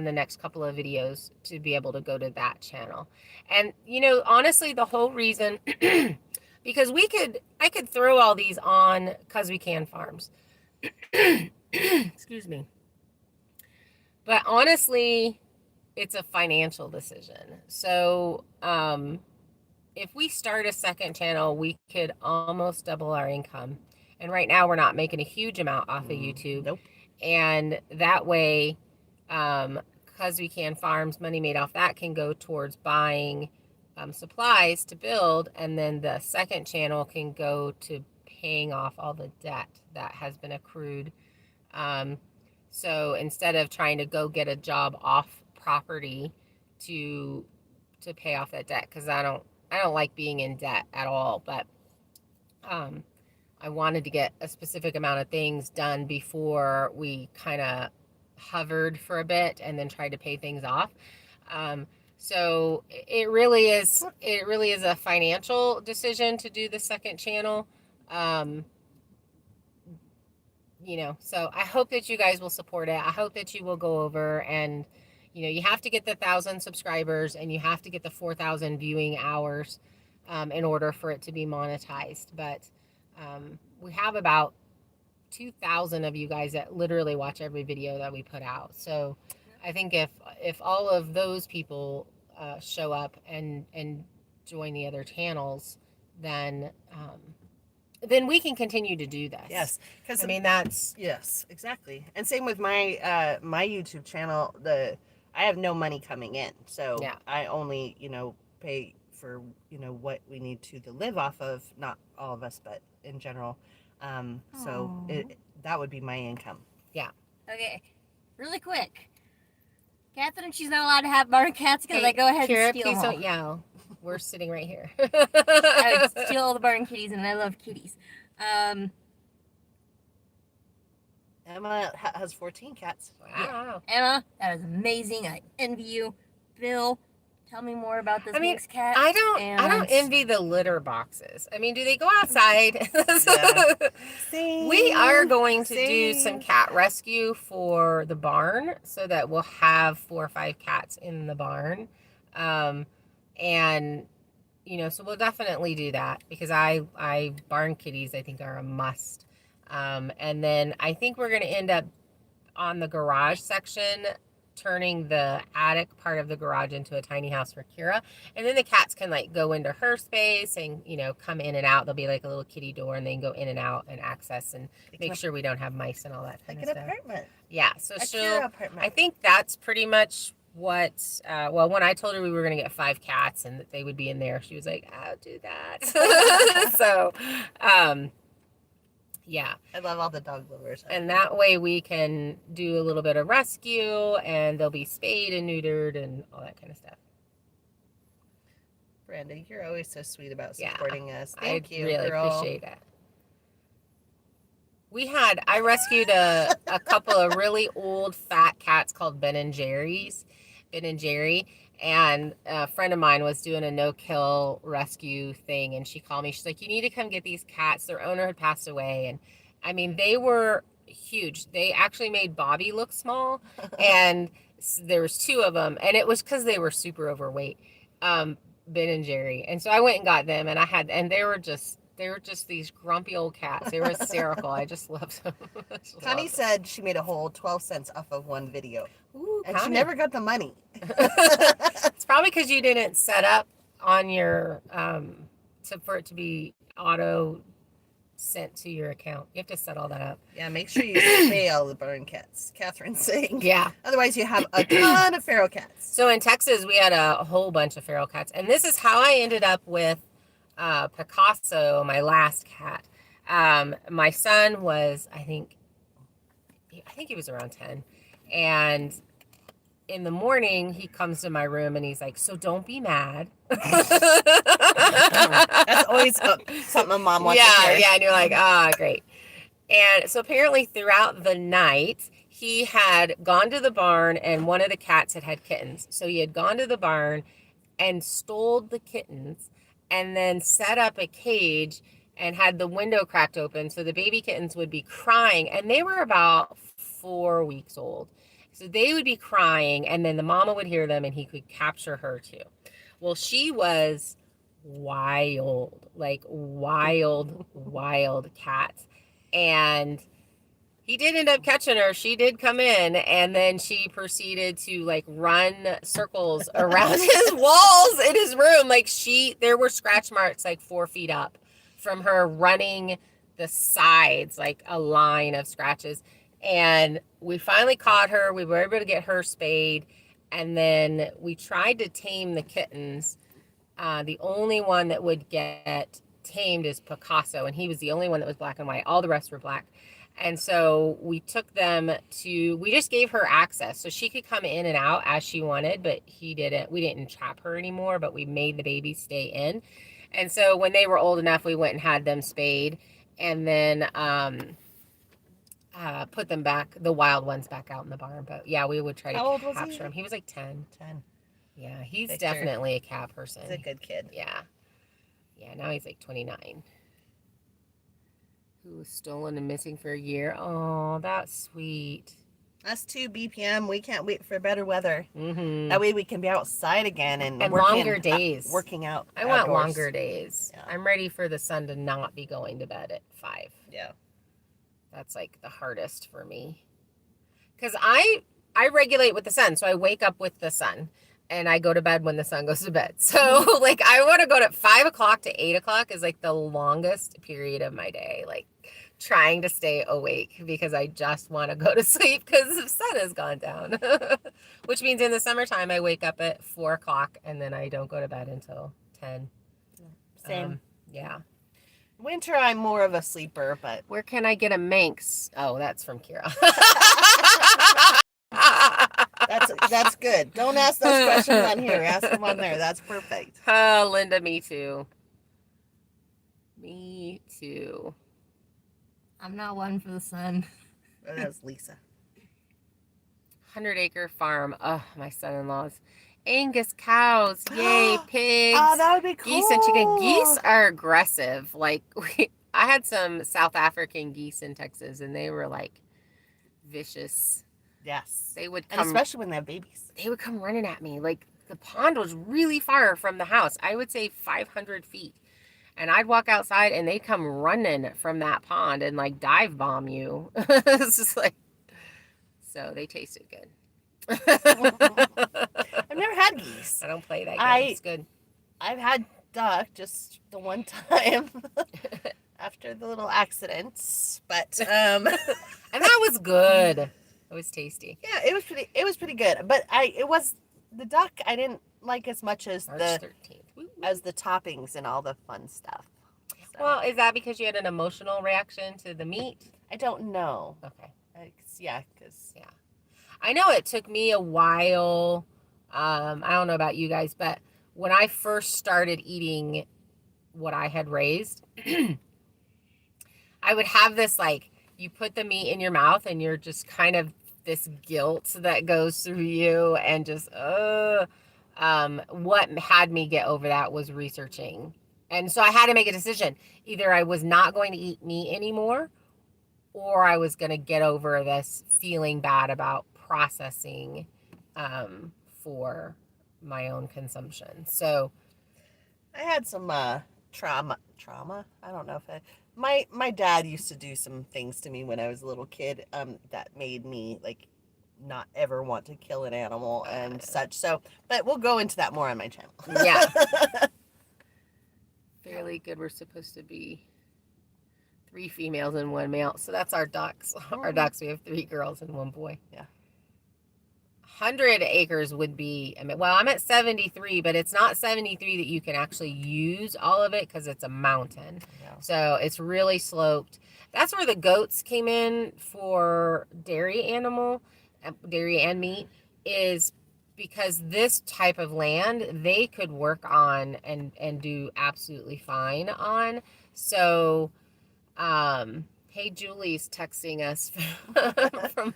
the next couple of videos to be able to go to that channel. And honestly, the whole reason because I could throw all these on Cause We Can Farms. Excuse me. But honestly, it's a financial decision. So if we start a second channel, we could almost double our income. And right now we're not making a huge amount off of YouTube. Nope. And that way, Cause We Can Farms, money made off that can go towards buying supplies to build, and then the second channel can go to paying off all the debt that has been accrued. So instead of trying to go get a job off property to pay off that debt, because I don't like being in debt at all, but I wanted to get a specific amount of things done before we kind of hovered for a bit and then tried to pay things off. So it really is a financial decision to do the second channel. So I hope that you guys will support it. I hope that you will go over and, you have to get the 1,000 subscribers and you have to get the 4,000 viewing hours in order for it to be monetized. But we have about 2,000 of you guys that literally watch every video that we put out. So I think if all of those people show up and join the other channels, then we can continue to do this. Yes, because that's yes, exactly. And same with my my YouTube channel. I have no money coming in, so yeah. I only pay for what we need to live off of. Not all of us, but in general. So that would be my income. Yeah. Okay, really quick. Catherine, she's not allowed to have barn cats because I go ahead and steal please them. Don't yell. We're sitting right here. I would steal all the barn kitties, and I love kitties. Emma has 14 cats. Wow. Emma, that is amazing. I envy you. Bill, tell me more about this next cat. I don't envy the litter boxes. I mean, do they go outside? Yeah. We are going to do some cat rescue for the barn so that we'll have 4 or 5 cats in the barn. And so we'll definitely do that because I barn kitties I think are a must. And then I think we're going to end up on the garage section, turning the attic part of the garage into a tiny house for Kira. And then the cats can like go into her space and, come in and out. There'll be like a little kitty door and they can go in and out and access and make sure we don't have mice and all that kind of stuff. Like an apartment. Yeah. So Kira apartment. I think that's pretty much what, when I told her we were going to get 5 cats and that they would be in there, she was like, I'll do that. So, yeah. I love all the dog lovers. And that way we can do a little bit of rescue and they'll be spayed and neutered and all that kind of stuff. Brenda, you're always so sweet about supporting us. Thank you, really girl. Appreciate it. I rescued a couple of really old fat cats called Ben and Jerry. And a friend of mine was doing a no-kill rescue thing, and she called me. She's like, you need to come get these cats. Their owner had passed away, and I mean, they were huge. They actually made Bobby look small, and there was 2 of them, and it was because they were super overweight, Ben and Jerry. And so I went and got them, and they were just these grumpy old cats. They were hysterical. I just loved them. Connie said she made a whole 12 cents off of one video. Ooh, and she never got the money. It's probably because you didn't set up on your for it to be auto sent to your account. You have to set all that up. Yeah, make sure you spay all the barn cats. Catherine's saying. Yeah. Otherwise, you have a ton of feral cats. So in Texas, we had a whole bunch of feral cats, and this is how I ended up with Picasso, my last cat. My son was, I think he was around 10, and in the morning he comes to my room and he's like, so don't be mad. That's always something a mom wants to hear. Yeah, and you're like, great. And so apparently throughout the night he had gone to the barn and one of the cats had kittens. So he had gone to the barn and stole the kittens and then set up a cage and had the window cracked open so the baby kittens would be crying, and they were about 4 weeks old. So they would be crying, and then the mama would hear them and he could capture her too. Well, she was wild, like wild cat. And he did end up catching her. She did come in, and then she proceeded to like run circles around his walls in his room. Like there were scratch marks like 4 feet up from her running the sides, like a line of scratches. And we finally caught her. We were able to get her spayed. And then we tried to tame the kittens. The only one that would get tamed is Picasso, and he was the only one that was black and white. All the rest were black. And so we took them we just gave her access so she could come in and out as she wanted, but we didn't trap her anymore, but we made the babies stay in. And so when they were old enough, we went and had them spayed, and then put them back, the wild ones back out in the barn. But yeah, we would try to capture him. He was like 10. 10. Yeah, he's definitely a cat person. He's a good kid. Yeah. Yeah, now he's like 29. Who was stolen and missing for a year. Oh, that's sweet. Us too, BPM. We can't wait for better weather. Mm-hmm. That way we can be outside again and longer days. Working out. I want longer days. Yeah. I'm ready for the sun to not be going to bed at 5. Yeah. That's like the hardest for me. Because I regulate with the sun. So I wake up with the sun and I go to bed when the sun goes to bed. So like I want to go to 5 o'clock to 8 o'clock is like the longest period of my day. Like trying to stay awake because I just want to go to sleep because the sun has gone down. Which means in the summertime I wake up at 4 o'clock and then I don't go to bed until 10. Same. Yeah. Winter, I'm more of a sleeper, but where can I get a Manx? Oh, that's from Kira. That's good. Don't ask those questions on here. Ask them on there. That's perfect. Oh, Linda, me too. Me too. I'm not one for the sun. Oh, that was Lisa. 100-acre farm. Oh, my son-in-law's. Angus cows. Yay. Pigs. Oh, that would be cool. Geese and chicken. Geese are aggressive. Like, I had some South African geese in Texas, and they were, like, vicious. Yes. They would And come, especially when they have babies. they would come running at me. Like, the pond was really far from the house. I would say 500 feet. And I'd walk outside, and they'd come running from that pond and, like, dive bomb you. It's just like, so they tasted good. I've never had geese. I don't play that game. It's good. I've had duck just the one time after the little accidents, but and that was good. It was tasty. yeah, it was pretty good. But the duck I didn't like as much as March the 13th. as the toppings and all the fun stuff. So, Well, is that because you had an emotional reaction to the meat? I don't know. Okay. Yeah, because I know it took me a while. I don't know about you guys, but when I first started eating what I had raised, I would have this, like, you put the meat in your mouth and you're just kind of this guilt that goes through you and just, what had me get over that was researching. And so I had to make a decision. Either I was not going to eat meat anymore, or I was going to get over this feeling bad about processing for my own consumption. So I had some trauma. I don't know if my dad used to do some things to me when I was a little kid that made me like not ever want to kill an animal and such. So, but we'll go into that more on my channel. yeah. Fairly good. We're supposed to be 3 females and 1 male. So that's our ducks. Our ducks, we have 3 girls and 1 boy. Yeah. 100 acres would be, well, I'm at 73, but it's not 73 that you can actually use all of it because it's a mountain. Yeah. So it's really sloped. That's where the goats came in for dairy and meat, is because this type of land they could work on and do absolutely fine on. So, hey, Julie's texting us from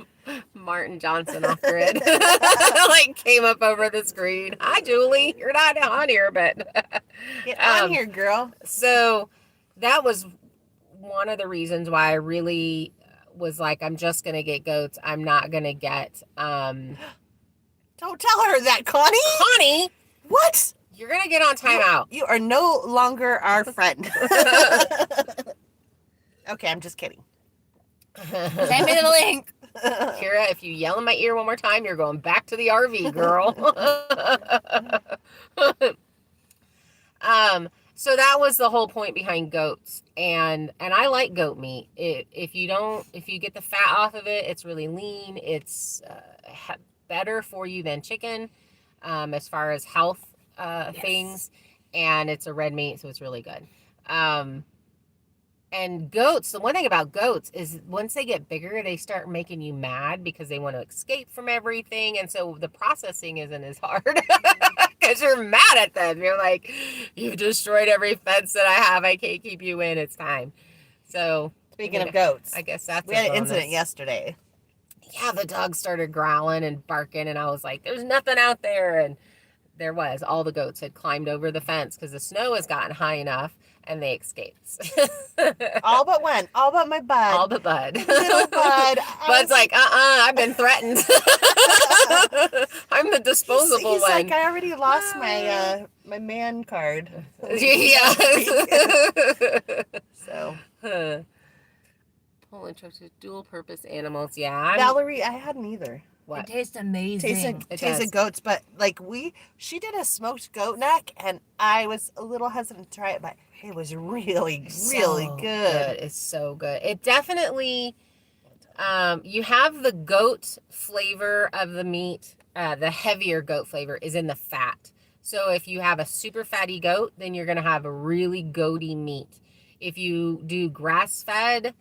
Martin Johnson off grid. Like, came up over the screen. Hi, Julie. You're not on here, but Get on here, girl. So that was one of the reasons why I really was like, I'm just gonna get goats. I'm not gonna get Don't tell her that, Connie. Connie. What? You're gonna get on timeout. You are no longer our friend. Okay, I'm just kidding. Send me the link. Kira, if you yell in my ear one more time, you're going back to the RV, girl. So that was the whole point behind goats, and I like goat meat. If you get the fat off of it, it's really lean. It's better for you than chicken, as far as health things, and it's a red meat, so it's really good. And goats, the one thing about goats is once they get bigger, they start making you mad because they want to escape from everything. And so the processing isn't as hard because you're mad at them. You're like, you've destroyed every fence that I have. I can't keep you in. It's time. So Speaking of goats, I guess that's we had an incident yesterday. Yeah, the dog started growling and barking, and I was like, there's nothing out there. And there was. All the goats had climbed over the fence because the snow has gotten high enough. And they escaped. All but one. All but my bud. All but Bud. Little Bud. Bud's like, I've been threatened. I'm the disposable He's one. like, I already lost my my man card. Yeah. So. Pulling trucks with dual purpose animals. Yeah. Valerie, I hadn't either. What? It tastes amazing. Tasted goats, but like she did a smoked goat neck, and I was a little hesitant to try it, but it was really, really good. It's so good. It definitely, you have the goat flavor of the meat. The heavier goat flavor is in the fat. So if you have a super fatty goat, then you're gonna have a really goaty meat. If you do grass-fed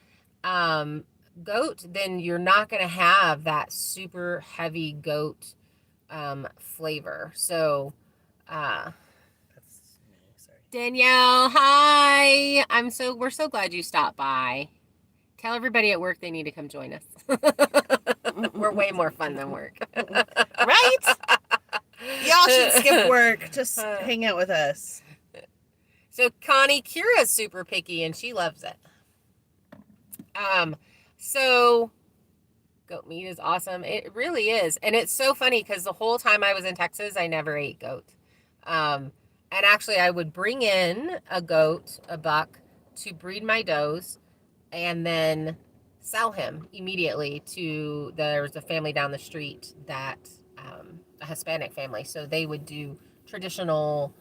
goat, then you're not going to have that super heavy goat flavor. So That's me, sorry. Danielle, hi. We're so glad you stopped by. Tell everybody at work they need to come join us. We're way more fun than work. Right? Y'all should skip work. Just hang out with us. So Connie, Kira's super picky and she loves it. So goat meat is awesome. It really is. And it's so funny because the whole time I was in Texas, I never ate goat. And actually I would bring in a goat, a buck, to breed my does and then sell him immediately to, there's a family down the street that, a Hispanic family. So they would do traditional,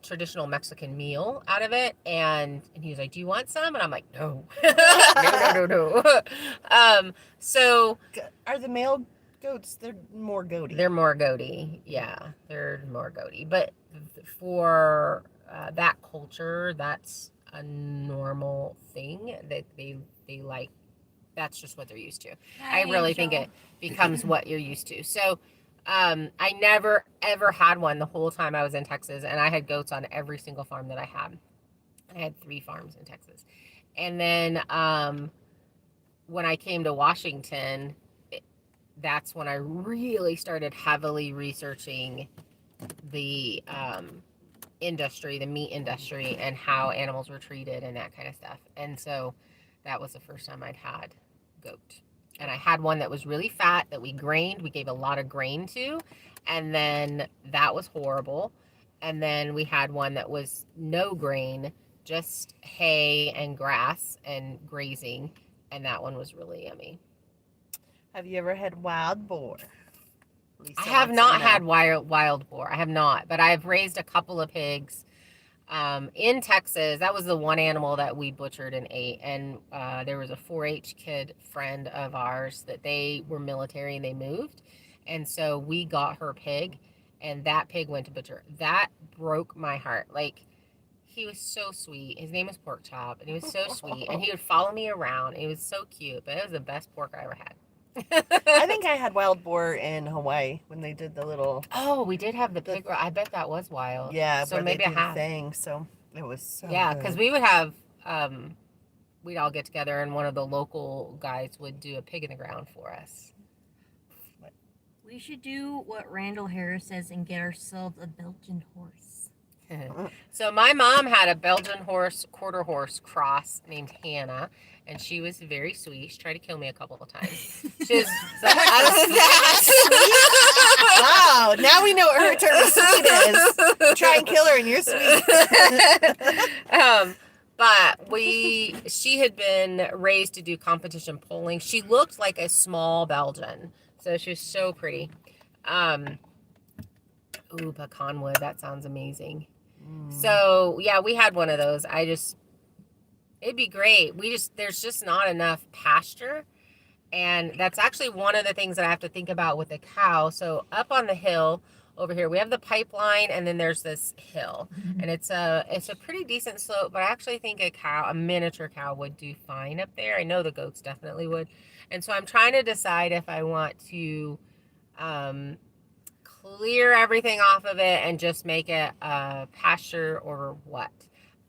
traditional Mexican meal out of it. And he was like, do you want some? And I'm like, no, no. So Are the male goats, they're more goaty. they're more goaty. Yeah, they're more goaty. But for that culture, that's a normal thing that they like. That's just what they're used to. I really think it becomes what you're used to. So I never ever had one the whole time I was in Texas, and I had goats on every single farm that I had. I had 3 farms in Texas. And then when I came to Washington, that's when I really started heavily researching the industry, the meat industry, and how animals were treated and that kind of stuff. And so that was the first time I'd had goat. And I had one that was really fat that we grained. We gave a lot of grain to. And then that was horrible. And then we had one that was no grain, just hay and grass and grazing. And that one was really yummy. Have you ever had wild boar? I have not had wild boar. I have not. But I've raised a couple of pigs. In Texas, that was the one animal that we butchered and ate. And there was a 4-H kid friend of ours that they were military and they moved. And so we got her pig and that pig went to butcher. That broke my heart. Like, he was so sweet. His name was Pork Chop and he was so sweet. And he would follow me around. It was so cute, but it was the best pork I ever had. I think I had wild boar in Hawaii when they did the little. Oh, we did have the pig. I bet that was wild. Yeah, so maybe I have. Thing, so it was so. Yeah, good. because we would have, we'd all get together and one of the local guys would do a pig in the ground for us. We should do what Randall Harris says and get ourselves a Belgian horse. So my mom had a Belgian horse, quarter horse cross named Hannah, and she was very sweet. She tried to kill me a couple of times. She was wow, now we know what her term of sweet is. Try and kill her and you're sweet. But she had been raised to do competition polling. She looked like a small Belgian. So she was so pretty. Ooh, pecanwood, that sounds amazing. So yeah, we had one of those. It'd be great. There's just not enough pasture. And that's actually one of the things that I have to think about with the cow. So up on the hill over here, we have the pipeline and then there's this hill. And it's a pretty decent slope, but I actually think a miniature cow would do fine up there. I know the goats definitely would. And so I'm trying to decide if I want to clear everything off of it and just make it a pasture or what.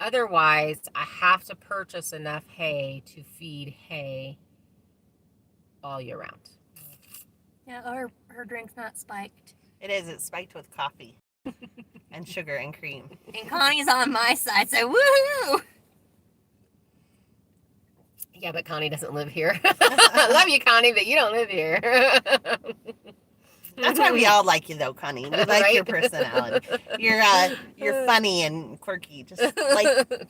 Otherwise, I have to purchase enough hay to feed hay all year round. Yeah, her drink's not spiked. It is. It's spiked with coffee and sugar and cream. And Connie's on my side, so woohoo! Yeah, but Connie doesn't live here. I love you, Connie, but you don't live here. That's why we all like you, though, Connie. We like Right? your personality. You're funny and quirky, just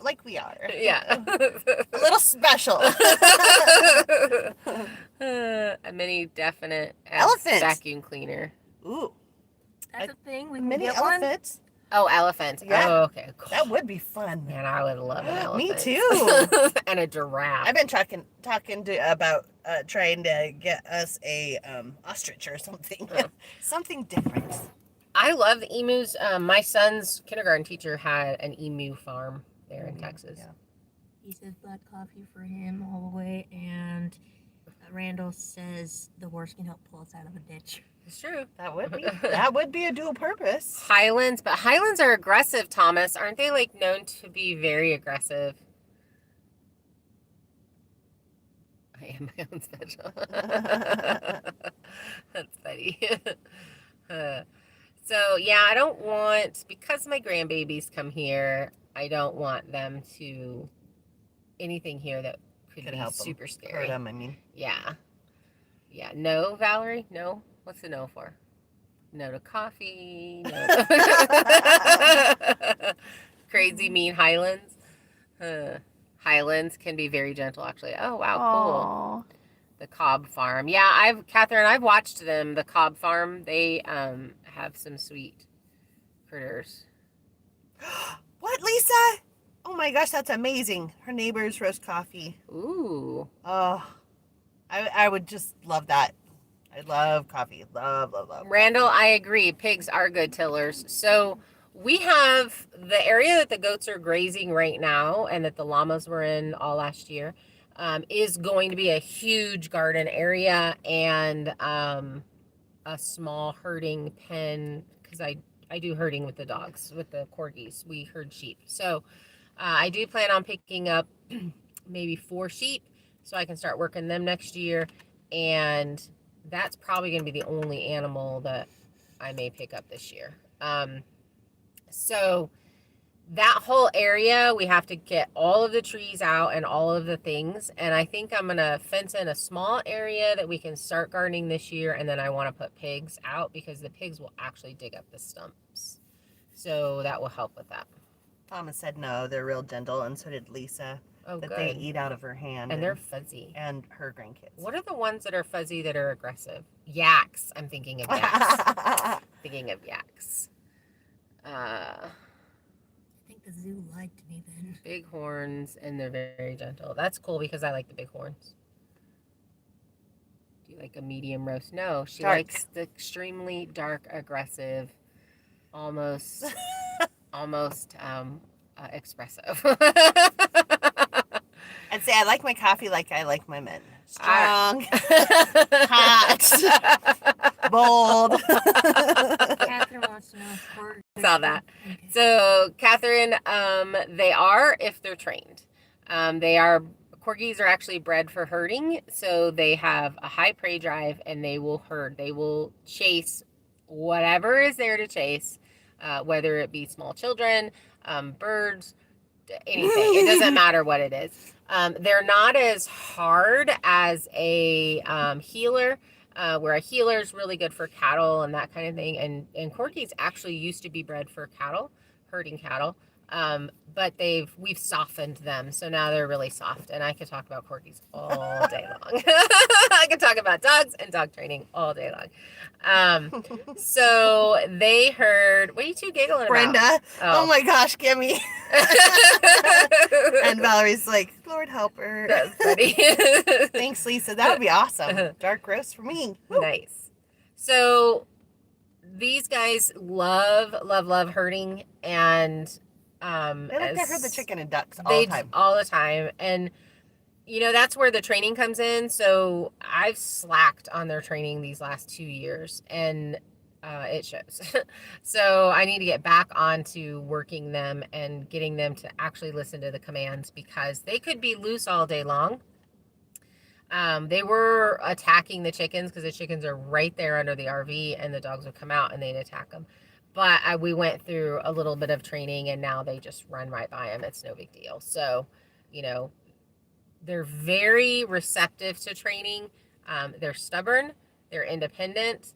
like we are. Yeah. A little special. A mini definite Elephant vacuum cleaner. Ooh, That's a thing. We can mini get one. elephants. Oh, elephant. Yeah. Oh, okay. Cool. That would be fun. Man, I would love an elephant. Me too. And a giraffe. I've been talking about trying to get us a ostrich or something. Something different. I love the emus. My son's kindergarten teacher had an emu farm there in Texas. Yeah. He says black coffee for him all the way, and Randall says the horse can help pull us out of a ditch. It's true. That would be a dual purpose. Highlands are aggressive, Thomas. Aren't they known to be very aggressive? I am my own special. That's funny. Uh, so yeah, I don't want, because my grandbabies come here, I don't want them to anything here that could be help 'em. super Hurt scary. them, I mean. Yeah. Yeah. No, Valerie? No? What's the no for? No to coffee. No to crazy mean Highlands. Highlands can be very gentle, actually. Oh, wow, cool. The Cobb Farm. Yeah, Catherine, I've watched them, the Cobb Farm. They have some sweet critters. What, Lisa? Oh my gosh, that's amazing. Her neighbors roast coffee. Ooh. Oh, I would just love that. I love coffee. Love. Randall, I agree. Pigs are good tillers. So we have the area that the goats are grazing right now and that the llamas were in all last year is going to be a huge garden area and a small herding pen because I do herding with the dogs, with the corgis. We herd sheep. So I do plan on picking up maybe 4 sheep so I can start working them next year. And that's probably going to be the only animal that I may pick up this year. So that whole area, we have to get all of the trees out and all of the things. And I think I'm going to fence in a small area that we can start gardening this year. And then I want to put pigs out because the pigs will actually dig up the stumps. So that will help with that. Thomas said no, they're real gentle, and so did Lisa. Oh, that good. They eat out of her hand. And they're fuzzy. And her grandkids. What are the ones that are fuzzy that are aggressive? Yaks. I'm thinking of yaks. I think the zoo lied to me then. Big horns, and they're very gentle. That's cool because I like the big horns. Do you like a medium roast? No, she likes the extremely dark, aggressive, almost expressive. I'd say I like my coffee like I like my men. Strong, hot, bold. Catherine wants to know if corgis. Saw that. Okay. So, Catherine, they are if they're trained. Corgis are actually bred for herding, so they have a high prey drive and they will herd. They will chase whatever is there to chase, whether it be small children, birds, anything. It doesn't matter what it is. They're not as hard as a healer, where a healer is really good for cattle and that kind of thing. And corgis actually used to be bred for cattle, herding cattle. But we've softened them, so now they're really soft. And I could talk about corgis all day long. I could talk about dogs and dog training all day long. So they heard. What are you two giggling Brenda, about? oh my gosh, Gimme. And Valerie's like, Lord help her. That's funny. Thanks, Lisa. That would be awesome. Dark roast for me. Woo. Nice. So these guys love herding, and they like to herd the chicken and ducks all the time. All the time. And that's where the training comes in. So I've slacked on their training these last 2 years, and it shows. So I need to get back onto working them and getting them to actually listen to the commands, because they could be loose all day long. They were attacking the chickens because the chickens are right there under the RV, and the dogs would come out and they'd attack them. But we went through a little bit of training, and now they just run right by them. It's no big deal. So, they're very receptive to training. They're stubborn. They're independent.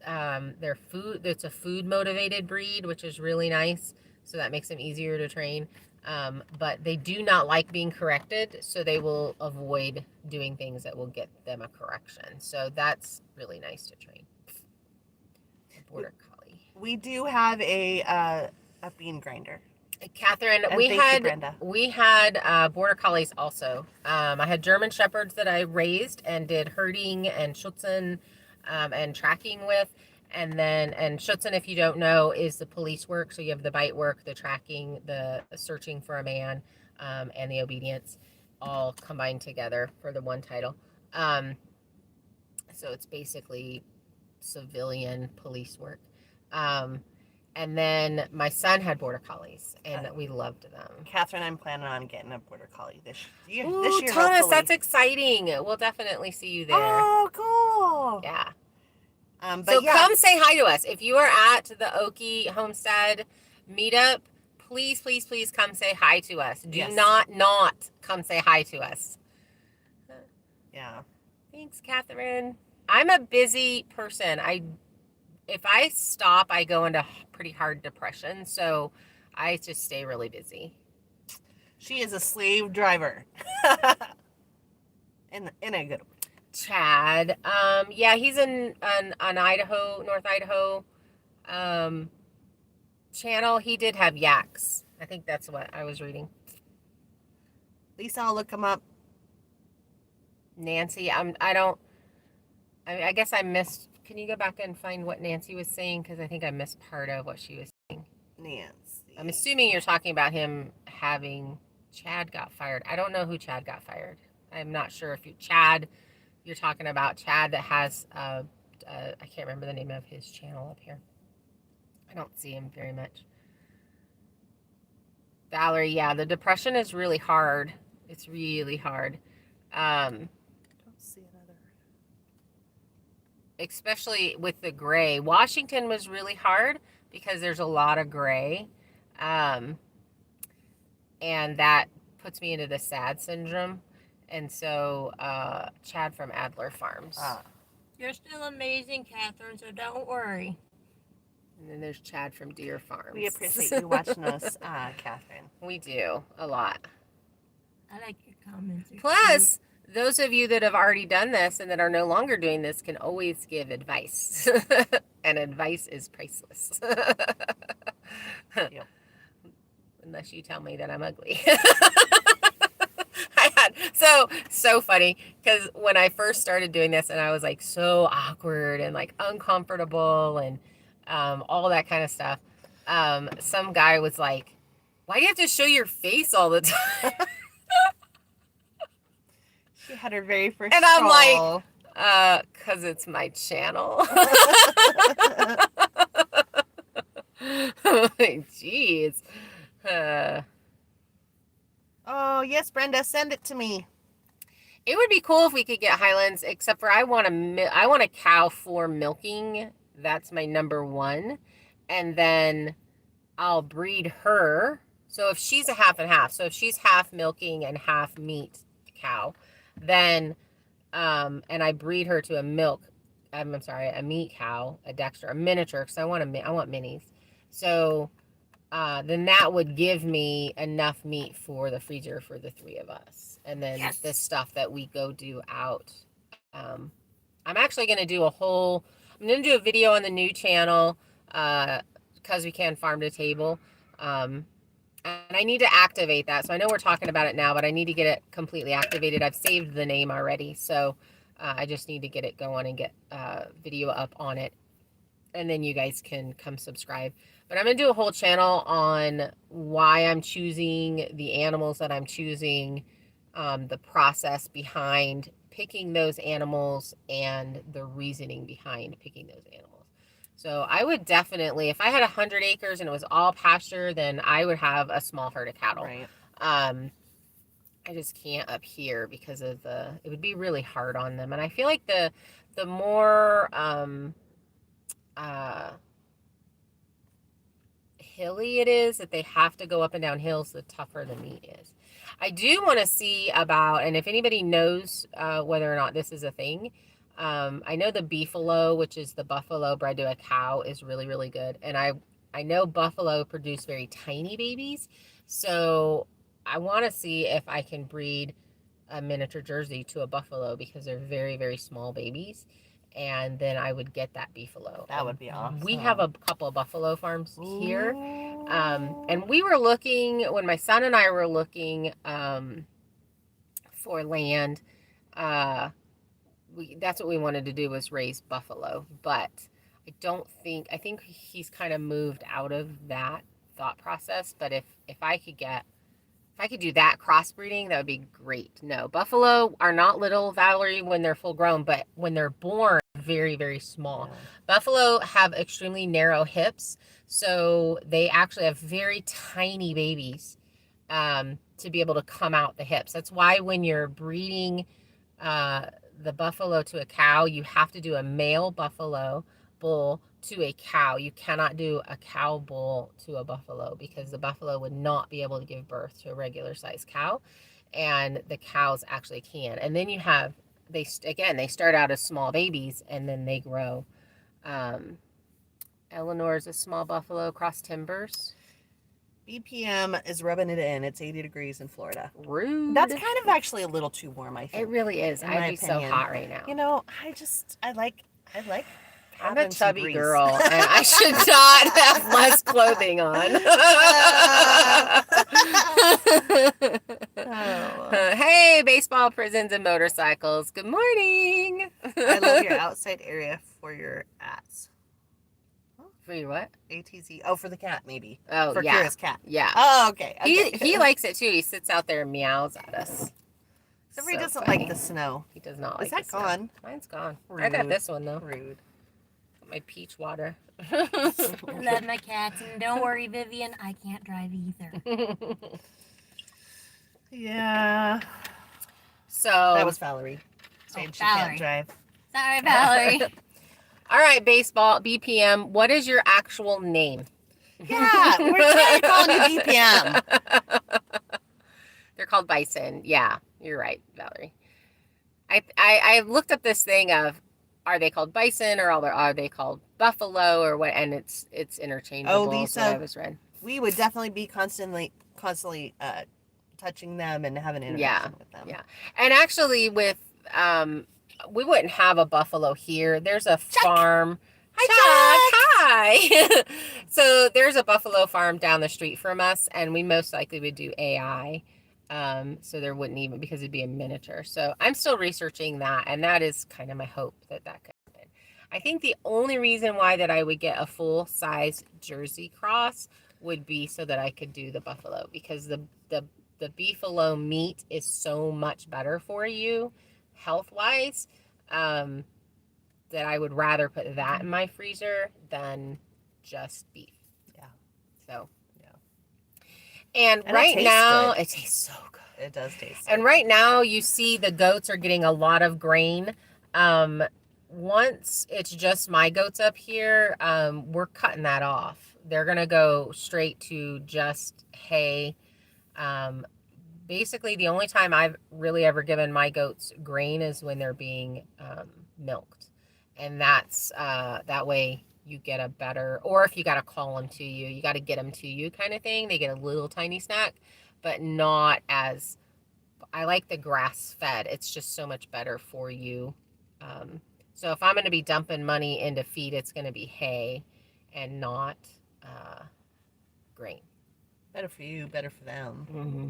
It's a food motivated breed, which is really nice. So that makes them easier to train. But they do not like being corrected, so they will avoid doing things that will get them a correction. So that's really nice to train. A border collie. We do have a bean grinder. Catherine, we had border collies also. I had German shepherds that I raised and did herding and schutzen and tracking with. And schutzen, if you don't know, is the police work. So you have the bite work, the tracking, the searching for a man, and the obedience, all combined together for the one title. So it's basically civilian police work. And then my son had border collies, and we loved them. Catherine, I'm planning on getting a border collie this year. Ooh, This year, Thomas, hopefully. that's exciting. We'll definitely see you there. Oh, cool. Yeah. But so yeah. come say hi to us. If you are at the Okie Homestead meetup, please, please, please come say hi to us. Do not come say hi to us. Yeah. Thanks, Catherine. I'm a busy person. If I stop, I go into pretty hard depression. So I just stay really busy. She is a slave driver. in a good way. Chad. Yeah, he's in an Idaho, North Idaho channel. He did have yaks. I think that's what I was reading. Lisa, I'll look him up. Nancy, I guess I missed. Can you go back and find what Nancy was saying? Because I think I missed part of what she was saying. Nancy. I'm assuming you're talking about him having Chad got fired. I don't know who Chad got fired. I'm not sure if you're talking about Chad that has, I can't remember the name of his channel up here. I don't see him very much. Valerie, yeah, the depression is really hard. It's really hard. Don't see another. Especially with the gray. Washington was really hard because there's a lot of gray. And that puts me into the sad syndrome. And so, Chad from Adler Farms. You're still amazing, Catherine, so don't worry. And then there's Chad from Deer Farms. We appreciate you watching us, Catherine. We do, a lot. I like your comments. Plus, those of you that have already done this and that are no longer doing this can always give advice. And advice is priceless. Yep. Unless you tell me that I'm ugly. So funny because when I first started doing this and I was like so awkward and like uncomfortable and all that kind of stuff, some guy was like, why do you have to show your face all the time? She had her very first and I'm troll. like, because it's my channel. Jeez. Oh, yes, Brenda, send it to me. It would be cool if we could get Highlands, except for I want a cow for milking. That's my number one. And then I'll breed her. So if she's a half and half, so if she's half milking and half meat cow, then, and I breed her to a meat cow, a Dexter, a miniature, because I want minis. So then that would give me enough meat for the freezer for the three of us. And then the stuff that we go do out. I'm actually going to do I'm going to do a video on the new channel, because we can farm to table. And I need to activate that. So I know we're talking about it now, but I need to get it completely activated. I've saved the name already. So I just need to get it going and get video up on it. And then you guys can come subscribe. But I'm going to do a whole channel on why I'm choosing the animals that I'm choosing, the process behind picking those animals, and the reasoning behind picking those animals. So I would definitely, if I had 100 acres and it was all pasture, then I would have a small herd of cattle. Right. I just can't up here because of it would be really hard on them. And I feel like the more hilly it is that they have to go up and down hills, the tougher the meat is. I do want to see about, and if anybody knows whether or not this is a thing, I know the beefalo, which is the buffalo bred to a cow, is really, really good. And I know buffalo produce very tiny babies. So I want to see if I can breed a miniature Jersey to a buffalo because they're very, very small babies. And then I would get that beefalo. That would be awesome. We have a couple of buffalo farms here. And we were looking, when my son and I were looking for land, that's what we wanted to do, was raise buffalo. But I think he's kind of moved out of that thought process. But if I could do that crossbreeding, that would be great. No, buffalo are not little, Valerie, when they're full grown, but when they're born, very, very small. Yeah. Buffalo have extremely narrow hips, so they actually have very tiny babies to be able to come out the hips. That's why when you're breeding the buffalo to a cow, you have to do a male buffalo bull to a cow. You cannot do a cow bull to a buffalo because the buffalo would not be able to give birth to a regular sized cow, and the cows actually can. And then you have, they start out as small babies and then they grow. Eleanor is a small buffalo cross timbers. BPM is rubbing it in. It's 80 degrees in Florida. Rude. That's kind of actually a little too warm, I think. It really is. I'd be so hot right now. You know, I like I'm a having some chubby grease. girl, and I should not have less clothing on. Hey, baseball, prisons, and motorcycles. Good morning. I love your outside area for your ads. For your what? ATZ. Oh, for the cat, maybe. Oh, for yeah. Kira's cat. Yeah. Oh, okay. He likes it too. He sits out there and meows at us. Except for he So doesn't funny. like the snow. He does not like Is that the snow. gone? Mine's gone. I got Rude. this one though. Rude. My peach water. I love my cats, and don't worry, Vivian, I can't drive either. Yeah. So That was Valerie. Saying she Valerie. can't drive. Sorry, Valerie. all right, baseball, BPM. What is your actual name? Yeah, we're trying to call you BPM. They're called bison. Yeah, you're right, Valerie. I looked up this thing of, are they called bison or are they called buffalo or what? And it's interchangeable. Oh, is what I Lisa. was read. We would definitely be constantly touching them and having interaction with them. Yeah, and actually with we wouldn't have a buffalo here. There's a farm. Hi. So there's a buffalo farm down the street from us, and we most likely would do AI. So there wouldn't even, because it'd be a miniature. So I'm still researching that, and that is kind of my hope that could happen. I think the only reason why that I would get a full size Jersey cross would be so that I could do the buffalo, because the beefalo meat is so much better for you health wise. That I would rather put that in my freezer than just beef. Yeah. So, yeah. And right now, good. it tastes so good. It does taste And right now, you see the goats are getting a lot of grain. Once it's just my goats up here, we're cutting that off. They're going to go straight to just hay. Basically, the only time I've really ever given my goats grain is when they're being milked. And that's that way you get a better, or if you got to call them to you, you got to get them to you kind of thing. They get a little tiny snack, but not as, I like the grass fed. It's just so much better for you. So if I'm going to be dumping money into feed, it's going to be hay and not grain. better for you, better for them. Mm-hmm.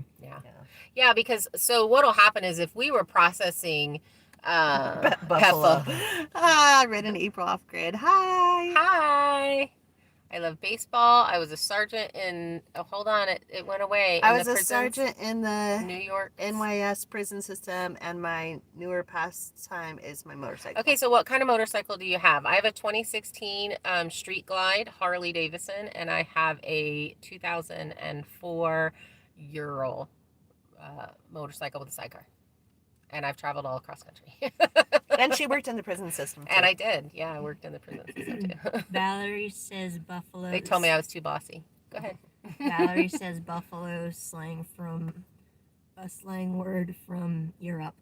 Yeah, because so what'll happen is if we were processing Buffalo. I read an April off grid. Hi. I love baseball. I was a sergeant in, hold on, it went away. I was a sergeant in the New York NYS prison system, and my newer pastime is my motorcycle. Okay, so what kind of motorcycle do you have? I have a 2016 Street Glide Harley Davidson, and I have a 2004 Ural motorcycle with a sidecar. And I've traveled all across country. And she worked in the prison system too. And I did. Yeah, I worked in the prison system too. Valerie says buffalo. They told me I was too bossy. Go ahead. Valerie says buffalo slang from a slang word from Europe.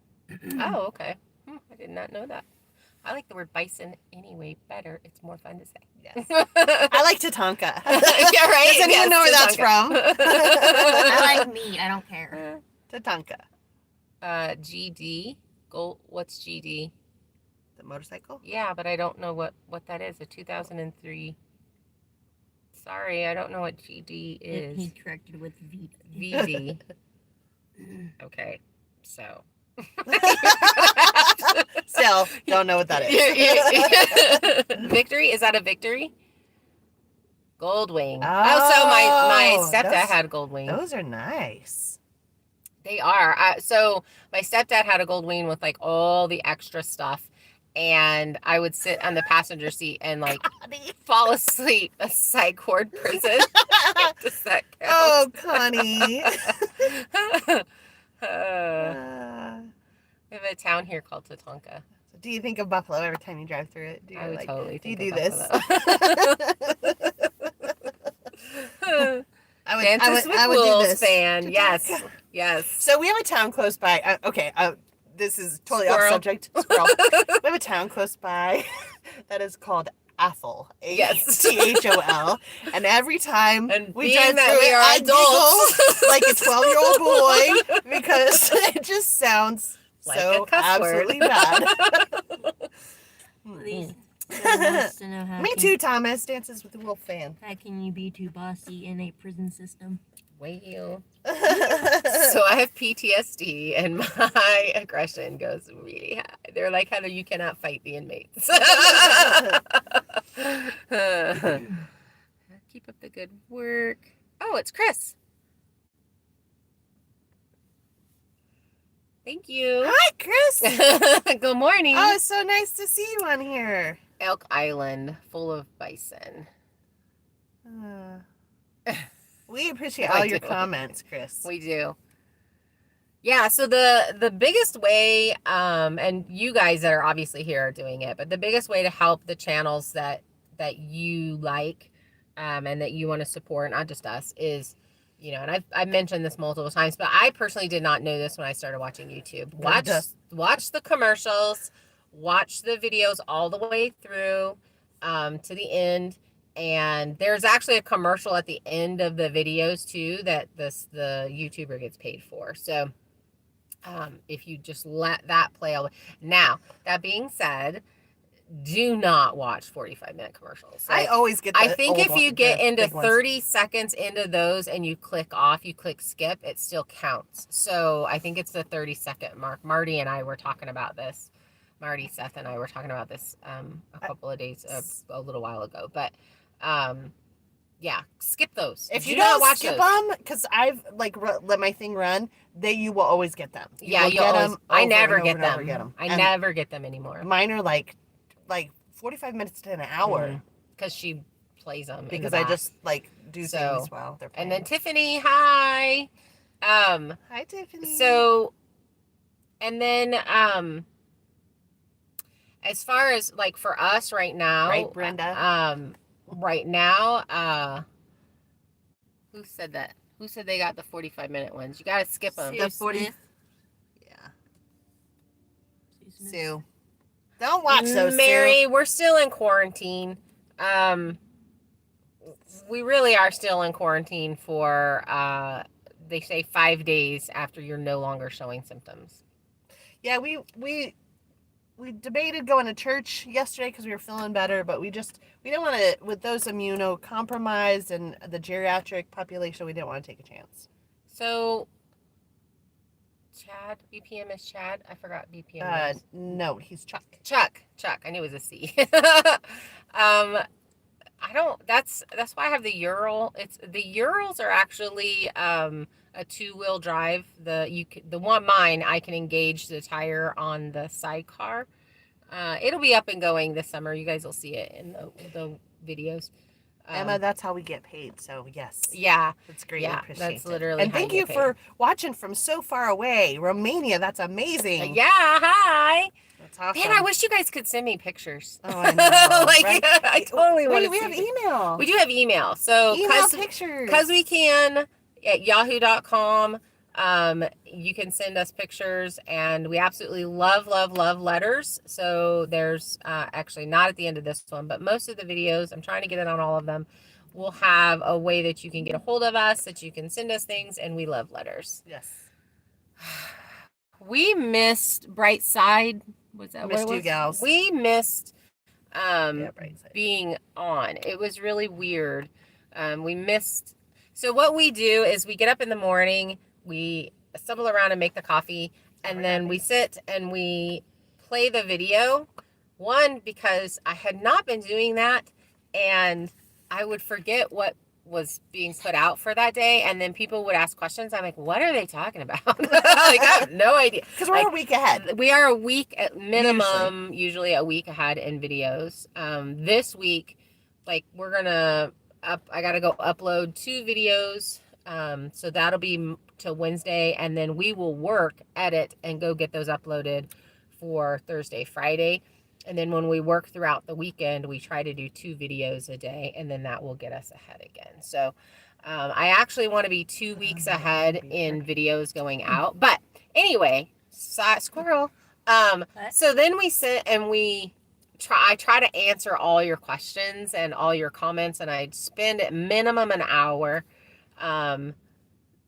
Oh, okay. I did not know that. I like the word bison anyway better. It's more fun to say. Yes. I like Tatanka. Yeah, right. Doesn't even know where that's from. I like meat. I don't care. Tatanka. GD. Gold. What's GD? The motorcycle? Yeah, but I don't know what that is. A 2003. Sorry, I don't know what GD is. He corrected with VD. Okay, so. Still, don't know what that is. Victory? Is that a victory? Goldwing. Oh, so my stepdad had Goldwing. Those are nice. They are. So my stepdad had a Goldwing with like all the extra stuff, and I would sit on the passenger seat and like fall asleep. A psych ward prison. Does that count? Oh, Connie. We have a town here called Tatanka. Do you think of Buffalo every time you drive through it? I would totally do you think do of this? Dances with I would do Wolves this. fan. Yes. Yes. So we have a town close by. This is totally Squirrel. off subject. Squirrel. We have a town close by that is called Athol. Yes. Athol. And every time And we being drive that through we it, are I adults. giggle like a 12-year-old boy because it just sounds Like so a cuss word. absolutely bad. Please. Someone wants to know how Me can- too, Thomas. Dances with the Wolf fan. How can you be too bossy in a prison system? Well, so I have PTSD and my aggression goes really high. They're like, Heather, you cannot fight the inmates. Keep up the good work. Oh, it's Chris. Thank you. Hi, Chris. Good morning. Oh, it's so nice to see you on here. Elk Island, full of bison. We appreciate I all your do. comments, Chris. We do. Yeah, so the biggest way, and you guys that are obviously here are doing it, but the biggest way to help the channels that you like, and that you want to support, not just us, is, you know, and I've mentioned this multiple times, but I personally did not know this when I started watching YouTube. Watch the commercials, watch the videos all the way through, to the end. And there's actually a commercial at the end of the videos too that the YouTuber gets paid for. So if you just let that play all the way. Now, that being said, do not watch 45-minute commercials. I always get. I think if you get into big ones. 30 seconds into those and you click off, you click skip, it still counts. So I think it's the 30-second mark. Marty and I were talking about this. Marty, Seth, and I were talking about this a couple of days, a little while ago. But yeah, skip those. If you Do not don't watch skip those. them, because I've let my thing run, you will always get them. Yeah, will you'll always. I over never and get over and over them. I And never get them anymore. Mine are like 45 minutes to an hour Because she plays them. because I just do So, things while they're playing. And then Tiffany, hi. Hi, Tiffany. So, and then as far as like for us right now, Right, Brenda? Right now, who said that? Who said they got the 45-minute ones? You gotta skip them. the 40. Smith. Yeah. Smith. Sue. Don't watch those, Mary, we're still in quarantine. We really are still in quarantine for they say 5 days after you're no longer showing symptoms. Yeah, we debated going to church yesterday because we were feeling better, but we didn't want to, with those immunocompromised and the geriatric population, we didn't want to take a chance. So, Chad, BPM is Chad. I forgot BPM. Is. No, he's Chuck. Chuck. I knew it was a C. I don't. That's why I have the Ural. The Urals are actually a 2-wheel drive. The one mine I can engage the tire on the sidecar. It'll be up and going this summer. You guys will see it in the videos. Emma, that's how we get paid. So yes, Yeah, that's great. yeah, Appreciate that's it. literally. And how thank you you get for watching from so far away, Romania. That's amazing. paid. Yeah, hi. That's awesome. Man, I wish you guys could send me pictures. Oh, I know. Like, right? I totally want to. We have email. We do have email. So email pictures because we can at yahoo.com. You can send us pictures, and we absolutely love letters. So there's actually not at the end of this one, but most of the videos, I'm trying to get it on all of them, will have a way that you can get a hold of us, that you can send us things, and we love letters. Yes. We missed Bright Side. Was that Missed what it you was? gals. We missed Bright Side. being on. It was really weird. We missed. So what we do is we get up in the morning, we stumble around and make the coffee, and then we sit and we play the video. One, because I had not been doing that, and I would forget what was being put out for that day, and then people would ask questions. I'm like, what are they talking about? Like, I have no idea. Because we're a week ahead. We are a week at minimum, usually a week ahead in videos. This week, like, we're gonna I gotta go upload 2 videos. So that'll be till Wednesday, and then we will work, edit, and go get those uploaded for Thursday, Friday. And then when we work throughout the weekend, we try to do 2 videos a day, and then that will get us ahead again. So I actually want to be 2 weeks ahead in videos going out. But anyway, squirrel. So then we sit and I try to answer all your questions and all your comments, and I spend at minimum an hour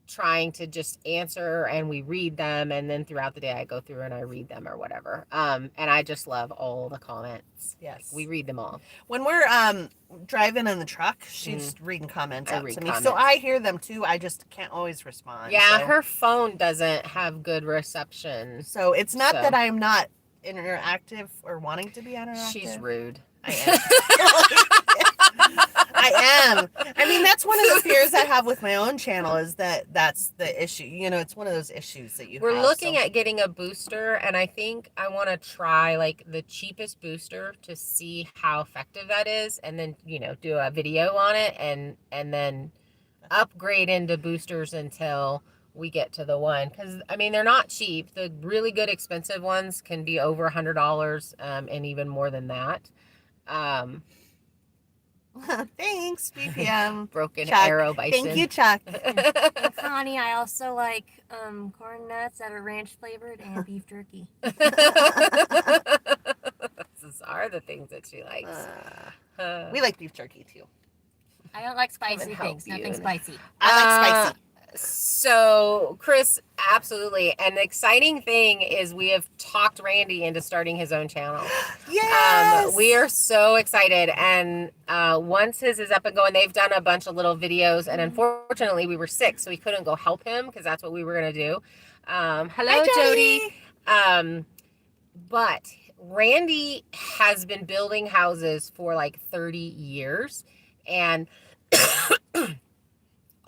trying to just answer, and we read them, and then throughout the day I go through and I read them or whatever. And I just love all the comments. Yes. We read them all. When we're driving in the truck, she's reading comments out to me. So I hear them too. I just can't always respond. Yeah, her phone doesn't have good reception. So it's not that I'm not interactive or wanting to be interactive. She's rude. I am. I am. I mean, that's one of the fears I have with my own channel, is that's the issue. You know, it's one of those issues that We're looking at getting a booster, and I think I want to try like the cheapest booster to see how effective that is, and then, you know, do a video on it, and then upgrade into boosters until we get to the one. Because I mean, they're not cheap. The really good expensive ones can be over $100, and even more than that. Thanks, BPM. Broken Chuck. Arrow Bison. Thank you, Chuck. Connie, I also like corn nuts that are ranch flavored and beef jerky. These are the things that she likes. We like beef jerky too. I don't like spicy things. Nothing spicy. I like spicy. So, Chris, absolutely. And the exciting thing is we have talked Randy into starting his own channel. Yes! We are so excited. And once his is up and going, they've done a bunch of little videos. And unfortunately, we were sick, so we couldn't go help him because that's what we were going to do. Hello, Hi, Jody. But Randy has been building houses for like 30 years. And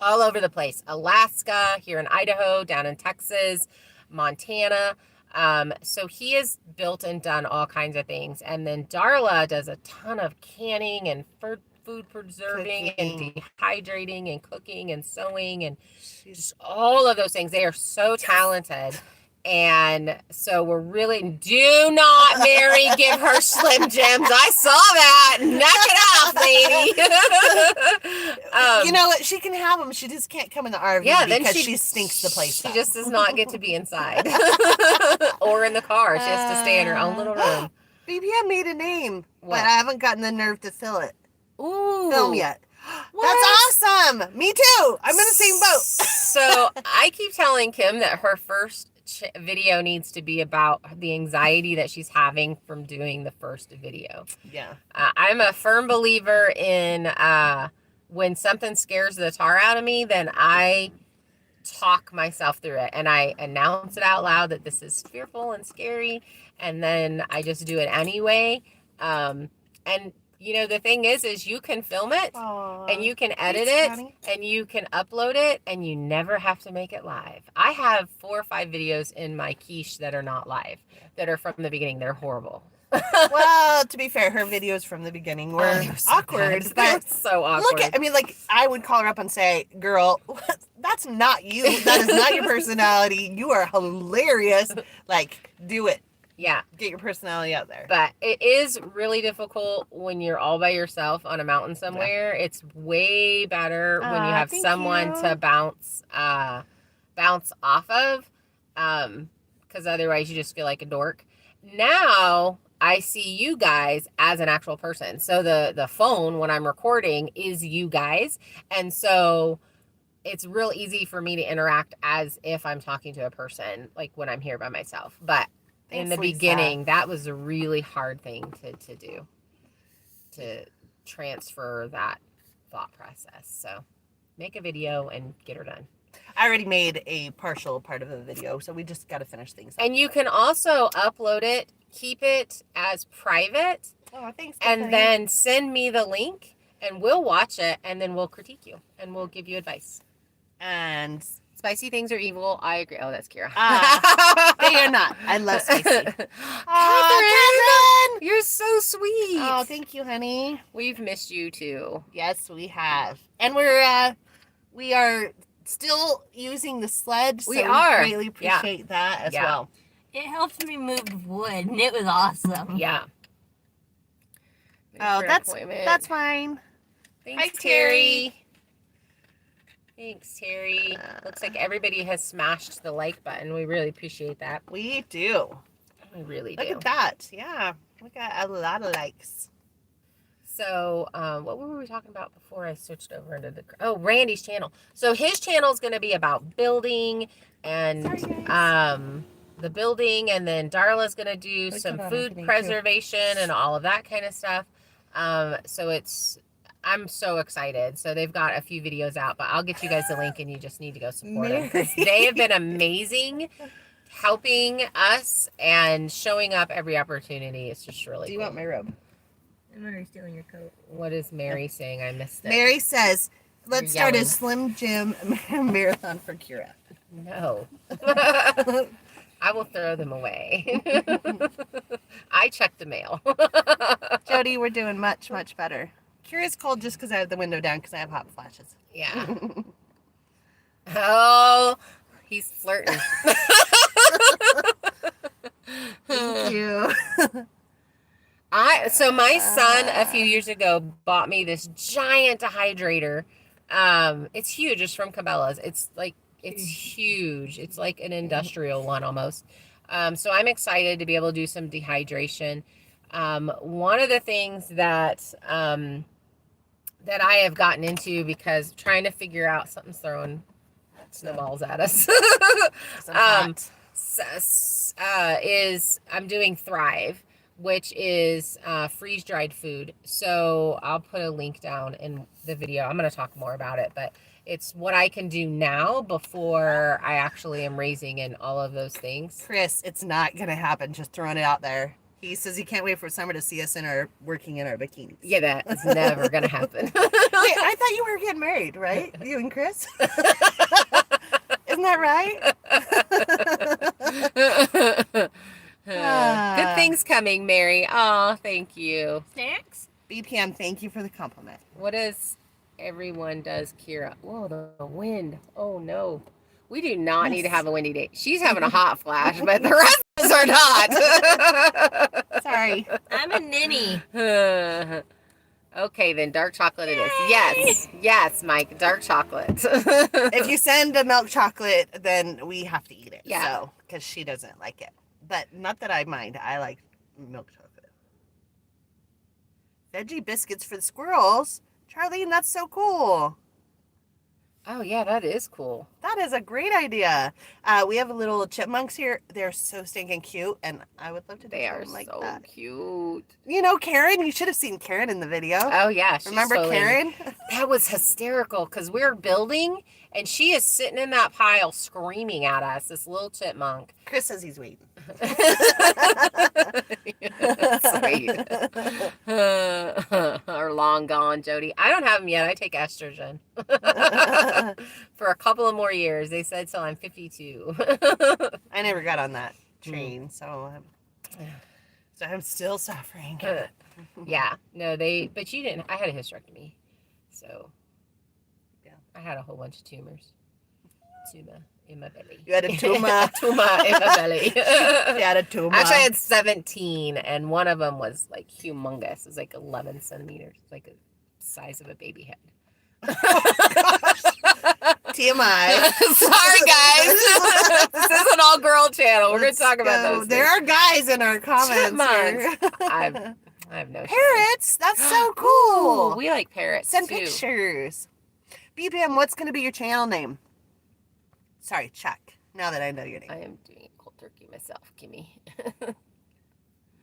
all over the place. Alaska, here in Idaho, down in Texas, Montana. So he has built and done all kinds of things. And then Darla does a ton of canning and food preserving and dehydrating and cooking and sewing and just all of those things. They are so talented. And so we're really, do not, Mary, give her Slim Jims. I saw that. Knock it off, lady. You know what? She can have them. She just can't come in the RV because she stinks the place She up. just does not get to be inside or in the car. She has to stay in her own little room. BPM made a name, What? but I haven't gotten the nerve to Ooh. film yet. What? That's awesome. Me too. I'm in the same boat. So I keep telling Kim that her first video needs to be about the anxiety that she's having from doing the first video. Yeah. I'm a firm believer in when something scares the tar out of me, then I talk myself through it and I announce it out loud that this is fearful and scary, and then I just do it anyway. And you know, the thing is you can film it. Aww. And you can edit Thanks, it, honey. and you can upload it, and you never have to make it live. I have 4 or 5 videos in my quiche that are not live, that are from the beginning. They're horrible. Well, to be fair, her videos from the beginning were so awkward. They're But so awkward. I mean, like, I would call her up and say, girl, that's not you. That is not your personality. You are hilarious. Like, do it. Yeah. Get your personality out there. But it is really difficult when you're all by yourself on a mountain somewhere. Yeah. It's way better when you have someone to bounce off of, because otherwise you just feel like a dork. Now I see you guys as an actual person. So the phone when I'm recording is you guys, and so it's real easy for me to interact as if I'm talking to a person, like when I'm here by myself. But in the beginning, that was a really hard thing to do, to transfer that thought process. So make a video and get her done. I already made a partial part of the video, so we just got to finish things up. And you can also upload it, keep it as private, oh, thanks, and then send me the link, and we'll watch it, and then we'll critique you, and we'll give you advice. And Spicy things are evil. I agree. Oh, that's Kira. they are not. I love spicy. Catherine, you're so sweet. Oh, thank you, honey. We've missed you too. Yes, we have. And we are still using the sled. So we are. Greatly appreciate that as well. It helped me move wood, and it was awesome. Yeah. Oh, that's fine. Thanks, Hi, Terry. Thanks, Terry. Looks like everybody has smashed the like button. We really appreciate that. We do. We really do. Look at that. Yeah. We got a lot of likes. So, what were we talking about before I switched over into Randy's channel. So his channel is going to be about building and the building, and then Darla's going to do some food preservation and all of that kind of stuff. So I'm so excited. So they've got a few videos out, but I'll get you guys the link, and you just need to go support them, because they have been amazing, helping us and showing up every opportunity. It's just really Do you cool. want my robe? I'm already stealing your coat. What is Mary saying? I missed it. Mary says, let's You're start a yelling. Slim Jim marathon for Kira. No. I will throw them away. I checked the mail. Jody, we're doing much, much better. Kira's cold just because I have the window down because I have hot flashes. Yeah. Oh, he's flirting. Thank you. So my son a few years ago bought me this giant dehydrator. It's huge. It's from Cabela's. It's huge. It's like an industrial one almost. So I'm excited to be able to do some dehydration. One of the things that I have gotten into, because trying to figure out, something's throwing snowballs at us. Is I'm doing Thrive, which is freeze-dried food. So I'll put a link down in the video. I'm going to talk more about it, but it's what I can do now before I actually am raising and all of those things. Chris, it's not going to happen. Just throwing it out there. He says he can't wait for summer to see us working in our bikinis. Yeah, that's never going to happen. Wait, I thought you were getting married, right? You and Chris? Isn't that right? Good things coming, Mary. Oh, thank you. Snacks? BPM, thank you for the compliment. What is everyone does, Kira? Whoa, the wind. Oh, no. We do not need to have a windy day. She's having a hot flash, but the rest of us are not. Sorry. I'm a ninny. Okay, then dark chocolate it is. Yes, Mike, dark chocolate. If you send a milk chocolate, then we have to eat it. Yeah. So, because she doesn't like it. But not that I mind. I like milk chocolate. Veggie biscuits for the squirrels. Charlene, that's so cool. Oh, yeah, that is cool. That is a great idea. We have little chipmunks here. They're so stinking cute, and I would love to do They are something like so that. cute. You know, Karen, you should have seen Karen in the video. Oh, yeah. She's Remember totally- Karen? That was hysterical, because we're building, and she is sitting in that pile screaming at us, this little chipmunk. Chris says he's waiting. Sweet. Are long gone, Jody. I don't have them yet. I take estrogen for a couple of more years. They said till I'm 52. I never got on that train, so I'm still suffering. Yeah, no, but you didn't. I had a hysterectomy, so yeah, I had a whole bunch of tumors in my belly. You had a tumor. Tumor in my belly. You had a tumor. Actually, I had 17, and one of them was like humongous. It was like 11 centimeters, like the size of a baby head. TMI. Sorry, guys. This is an all-girl channel. We're going to talk about those. There are guys in our comments. Chipmunks. I have no shame. Parrots. That's so cool. Ooh, we like parrots Send too. pictures. BPM, what's going to be your channel name? Sorry, Chuck. Now that I know your name. I am doing cold turkey myself, Kimmy.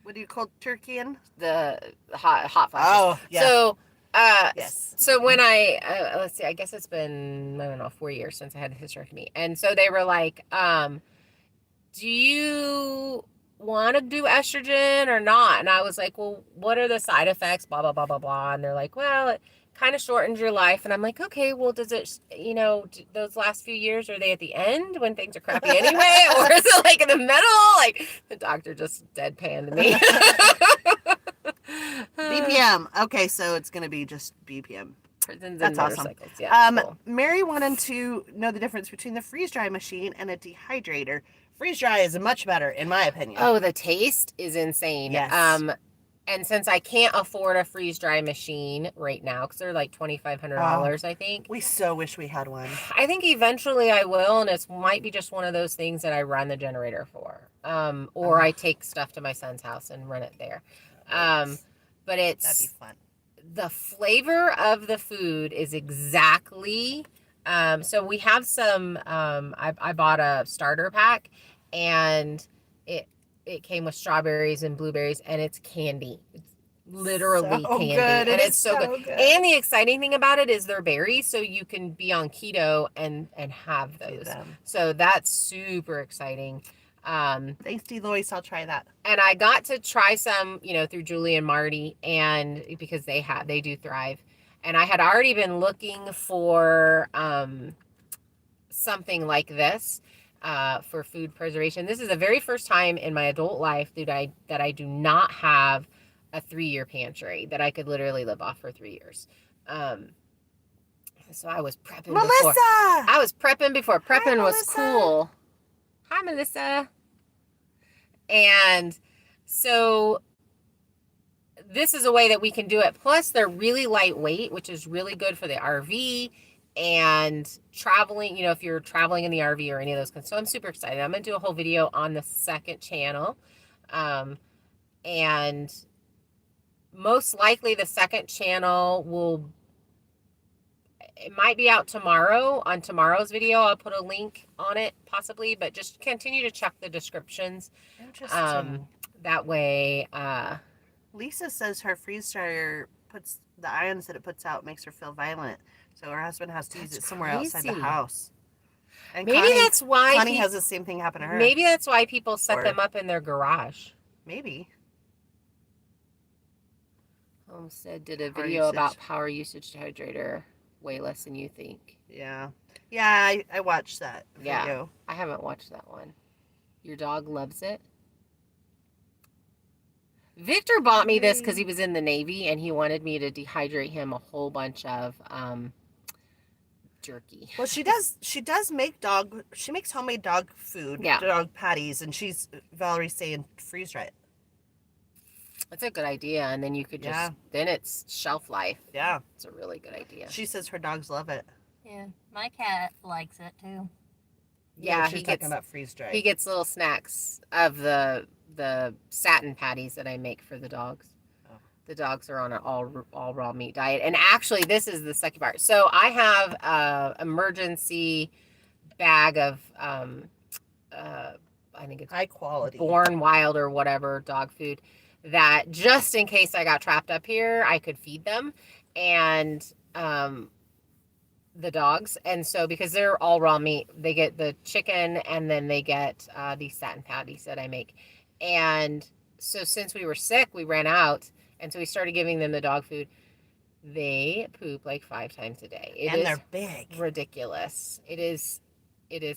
What do you call turkey in? The hot flashes. Oh, yeah. So, Yes. So when let's see, I guess it's been, I don't know, 4 years since I had a hysterectomy. And so they were like, do you want to do estrogen or not? And I was like, well, what are the side effects? Blah, blah, blah, blah, blah. And they're like, well, kind of shortened your life. And I'm like, okay, well, does it, those last few years, are they at the end when things are crappy anyway? Or is it like in the middle? Like the doctor just deadpanned me. BPM. Okay, so it's going to be just BPM. Prisons That's and awesome. motorcycles. Yeah. Cool. Mary wanted to know the difference between the freeze dry machine and a dehydrator. Freeze dry is much better, in my opinion. Oh, the taste is insane. Yes. And since I can't afford a freeze dry machine right now, because they're like $2,500, I think. We so wish we had one. I think eventually I will, and it might be just one of those things that I run the generator for. Or I take stuff to my son's house and run it there. But that'd be fun. The flavor of the food is exactly, so we have some, I bought a starter pack, and it came with strawberries and blueberries, and it's candy. It's literally so candy. Good. And it's so good. And the exciting thing about it is they're berries, so you can be on keto and have those. So that's super exciting. Thanks, Deloise. I'll try that. And I got to try some, through Julie and Marty, and because they do thrive. And I had already been looking for something like this for food preservation. This is the very first time in my adult life that I do not have a 3-year pantry that I could literally live off for 3 years. So I was prepping Melissa! I was prepping before prepping Hi, was Melissa. cool. Hi, Melissa. And so this is a way that we can do it. Plus, they're really lightweight, which is really good for the RV and traveling, if you're traveling in the RV or any of those. So I'm super excited. I'm going to do a whole video on the second channel. And most likely the second channel it might be out tomorrow on tomorrow's video. I'll put a link on it possibly, but just continue to check the descriptions. Interesting. That way, Lisa says her freeze dryer puts the ions that it puts out makes her feel violent. So her husband has to use it somewhere outside the house. And maybe that's why Connie has the same thing happen to her. Maybe that's why people set them up in their garage. Maybe. Homestead did a video about power usage dehydrator. Way less than you think. Yeah. Yeah, I watched that video. Yeah, I haven't watched that one. Your dog loves it. Victor bought me this because he was in the Navy and he wanted me to dehydrate him a whole bunch of jerky. Well, she does make she makes homemade dog food, dog patties, and Valerie's saying freeze dry it. That's a good idea, and then you could then it's shelf life. Yeah. It's a really good idea. She says her dogs love it. Yeah, my cat likes it too. Yeah, she's talking about freeze dry. He gets little snacks of the satin patties that I make for the dogs. Oh. The dogs are on an all raw meat diet, and actually, this is the second part. So I have a emergency bag of I think it's high quality Born Wild or whatever dog food, that just in case I got trapped up here, I could feed them and the dogs. And so because they're all raw meat, they get the chicken and then they get these satin patties that I make. And so since we were sick, we ran out, and so we started giving them the dog food. They poop like 5 times a day. And they're big. Ridiculous. It is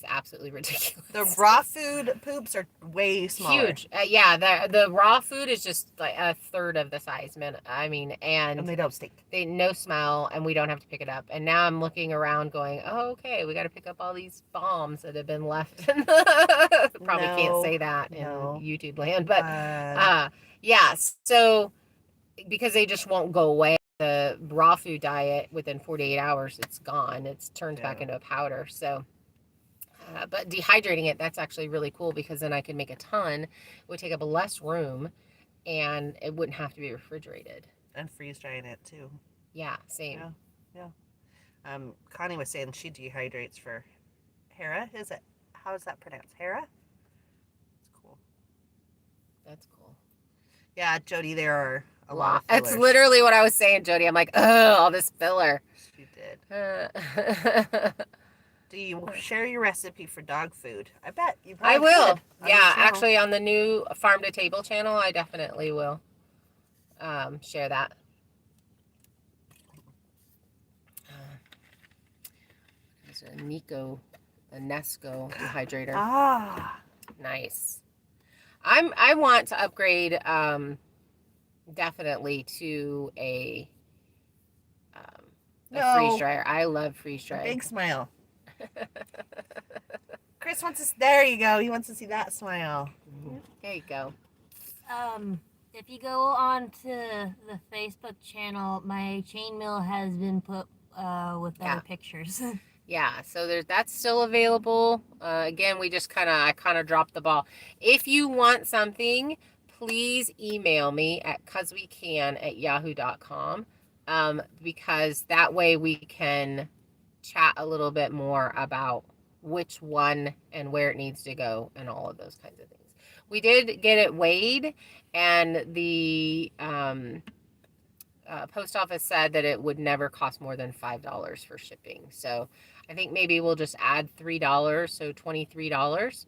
absolutely ridiculous. The raw food poops are way smaller. Huge. Yeah, the raw food is just like a third of the size, man. I mean, and they don't stink. They no smell, and we don't have to pick it up. And now I'm looking around going, oh, okay, we got to pick up all these bombs that have been left. Probably can't say that in YouTube land, but yeah. So because they just won't go away, the raw food diet within 48 hours, it's gone. It's turned back into a powder. So. But dehydrating it, that's actually really cool because then I could make a ton. It would take up less room and it wouldn't have to be refrigerated. And freeze drying it too. Yeah, same. Yeah. Connie was saying she dehydrates for Hera. How is that pronounced? Hera? That's cool. That's cool. Yeah, Jody, there are a lot of fillers. That's literally what I was saying, Jody. I'm like, oh, all this filler. She did. Do you share your recipe for dog food? I bet you probably I will. Yeah, actually on the new Farm to Table channel, I definitely will share that. It's a Nico, a Nesco dehydrator. Ah. Nice. I want to upgrade definitely to a freeze dryer. I love freeze dryer. Big smile. Chris wants to. There you go. He wants to see that smile. There you go. If you go on to the Facebook channel, my chain mill has been put with better pictures. Yeah, so that's still available. Again, I kind of dropped the ball. If you want something, please email me at causewecan@yahoo.com, because that way we can chat a little bit more about which one and where it needs to go and all of those kinds of things. We did get it weighed, and the post office said that it would never cost more than $5 for shipping. So I think maybe we'll just add $3, so $23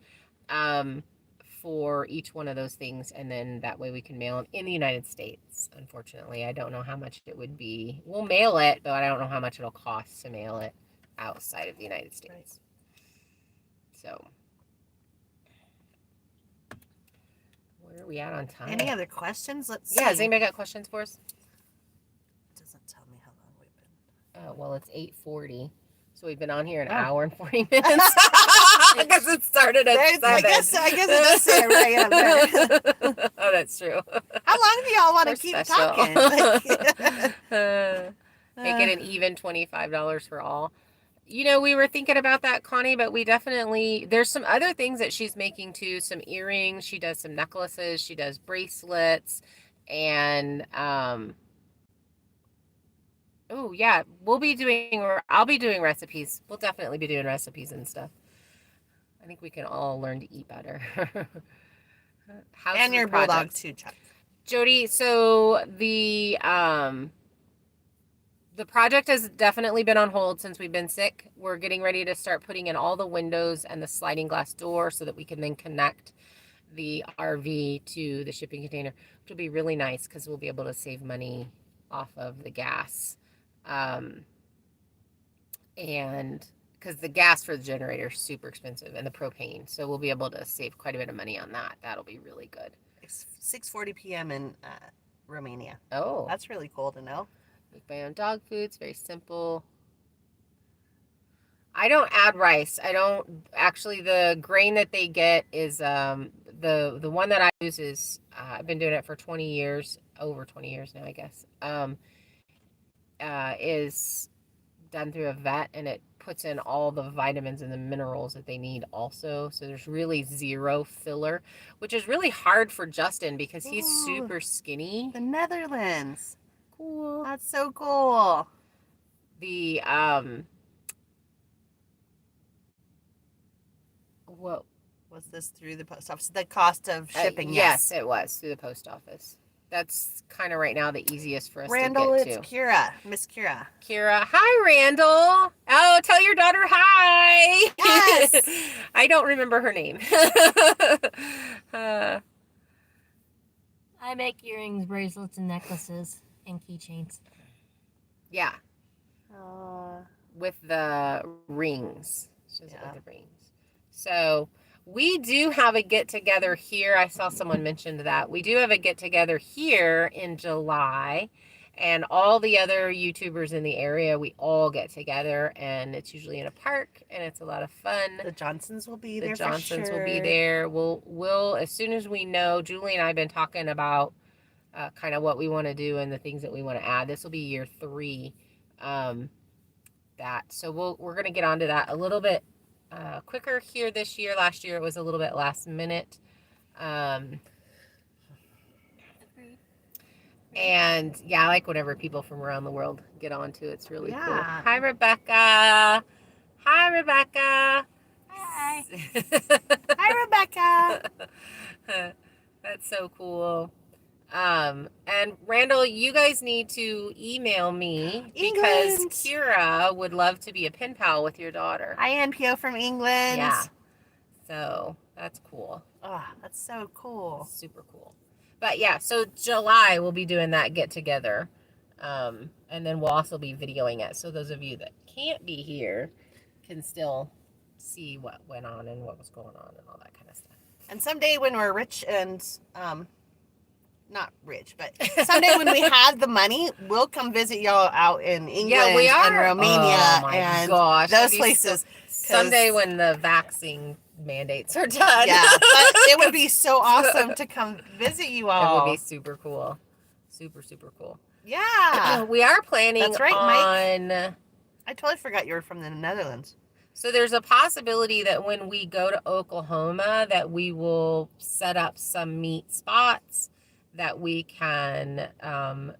for each one of those things, and then that way we can mail them in the United States. Unfortunately, I don't know how much it would be. We'll mail it, but I don't know how much it'll cost to mail it outside of the United States. Right. So where are we at on time? Any other questions? Let's see. Yeah, has anybody got questions for us? It doesn't tell me how long we've been. Oh, well, it's 8:40. So we've been on here an hour and 40 minutes. I guess it started at 7. I guess it does say it right up there. Oh, that's true. How long do y'all want to keep talking? Make it an even $25 for all. You know, we were thinking about that, Connie, but there's some other things that she's making too. Some earrings. She does some necklaces. She does bracelets. And, oh, yeah, I'll be doing recipes. We'll definitely be doing recipes and stuff. I think we can all learn to eat better. And your bulldog too, Chuck. Jody, so the project has definitely been on hold since we've been sick. We're getting ready to start putting in all the windows and the sliding glass door so that we can then connect the RV to the shipping container, which will be really nice because we'll be able to save money off of the gas. And because the gas for the generator is super expensive, and the propane, so we'll be able to save quite a bit of money on that. That'll be really good. It's 6:40 p.m. in Romania. Oh, that's really cool to know. Make my own dog food. It's very simple. I don't add rice. The grain that they get is the one that I use is I've been doing it for 20 years, over 20 years now, I guess. Is done through a vet, and it puts in all the vitamins and the minerals that they need also. So there's really zero filler, which is really hard for Justin because he's super skinny. The Netherlands. Cool. That's so cool. The what was this through the post office? The cost of shipping? Yes, it was through the post office. That's kind of right now the easiest for us Randall, to get to. It's Kira. Miss Kira. Kira. Hi, Randall. Oh, tell your daughter hi. Yes. I don't remember her name. I make earrings, bracelets, and necklaces, and keychains. Yeah. With the rings. With the rings. So we do have a get-together here. I saw someone mentioned that. We do have a get-together here in July, and all the other YouTubers in the area, we all get together, and it's usually in a park, and it's a lot of fun. The Johnsons will be there. The Johnsons will be there. We'll as soon as we know, Julie and I have been talking about kind of what we want to do and the things that we want to add. This will be year 3. So we're going to get onto that a little bit quicker here this year. Last year it was a little bit last minute. And yeah, I like whenever people from around the world get onto it. It's really cool. Hi, Rebecca. Hi, Rebecca. Hi. Hi, Rebecca. That's so cool. And Randall, you guys need to email me because Kira would love to be a pen pal with your daughter. Hi, NPO from England. Yeah. So that's cool. Oh, that's so cool. Super cool. But yeah, so July we'll be doing that get together. And then we'll also be videoing it. So those of you that can't be here can still see what went on and what was going on and all that kind of stuff. And someday when we're rich and not rich, but someday when we have the money, we'll come visit y'all out in England we are. and Romania Oh my and gosh, those that'd be places. Someday when the vaccine mandates are done. Yeah, but it would be so awesome to come visit you all. It would be super cool. Super, super cool. Yeah. We are planning That's right, on... Mike. I totally forgot you were from the Netherlands. So there's a possibility that when we go to Oklahoma that we will set up some meet spots that we can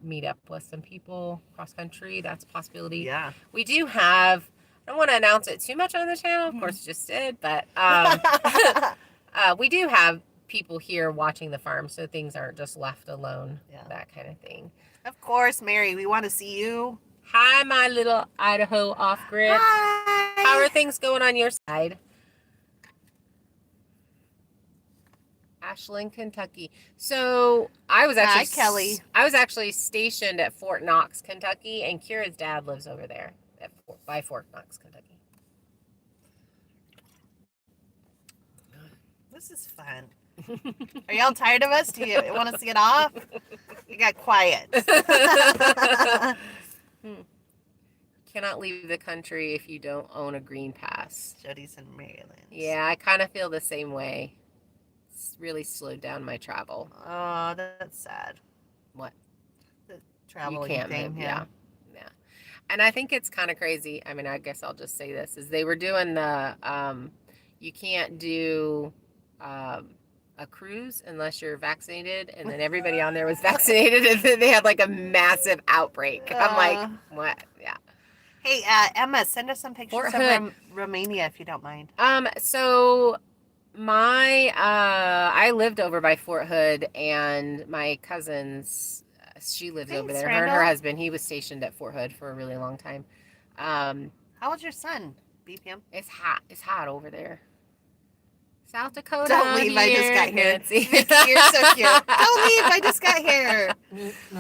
meet up with some people cross country. That's a possibility. Yeah. We do have, I don't want to announce it too much on the channel, of course just did, but we do have people here watching the farm so things aren't just left alone, that kind of thing. Of course, Mary, we want to see you. Hi, my little Idaho off-grid. Hi. How are things going on your side? Ashland, Kentucky. So I was actually Kelly. I was actually stationed at Fort Knox, Kentucky, and Kira's dad lives over there by Fort Knox, Kentucky. This is fun. Are y'all tired of us? Do you want us to get off? We got quiet. Cannot leave the country if you don't own a green pass. Jody's in Maryland. Yeah, I kind of feel the same way. It's really slowed down my travel. Oh, that's sad. What? The traveling you can't thing. Move, yeah. And I think it's kind of crazy. I mean, I guess I'll just say this, is they were doing the, you can't do a cruise unless you're vaccinated, and then everybody on there was vaccinated, and then they had like a massive outbreak. I'm like, what? Yeah. Hey, Emma, send us some pictures of Romania if you don't mind. So I lived over by Fort Hood, and my cousin's, she lives over there. Her and her husband, he was stationed at Fort Hood for a really long time. How old's your son, BPM? It's hot. It's hot over there. South Dakota. Don't leave, I just got here. Nancy. Vicky, you're so cute. Don't leave, I just got here.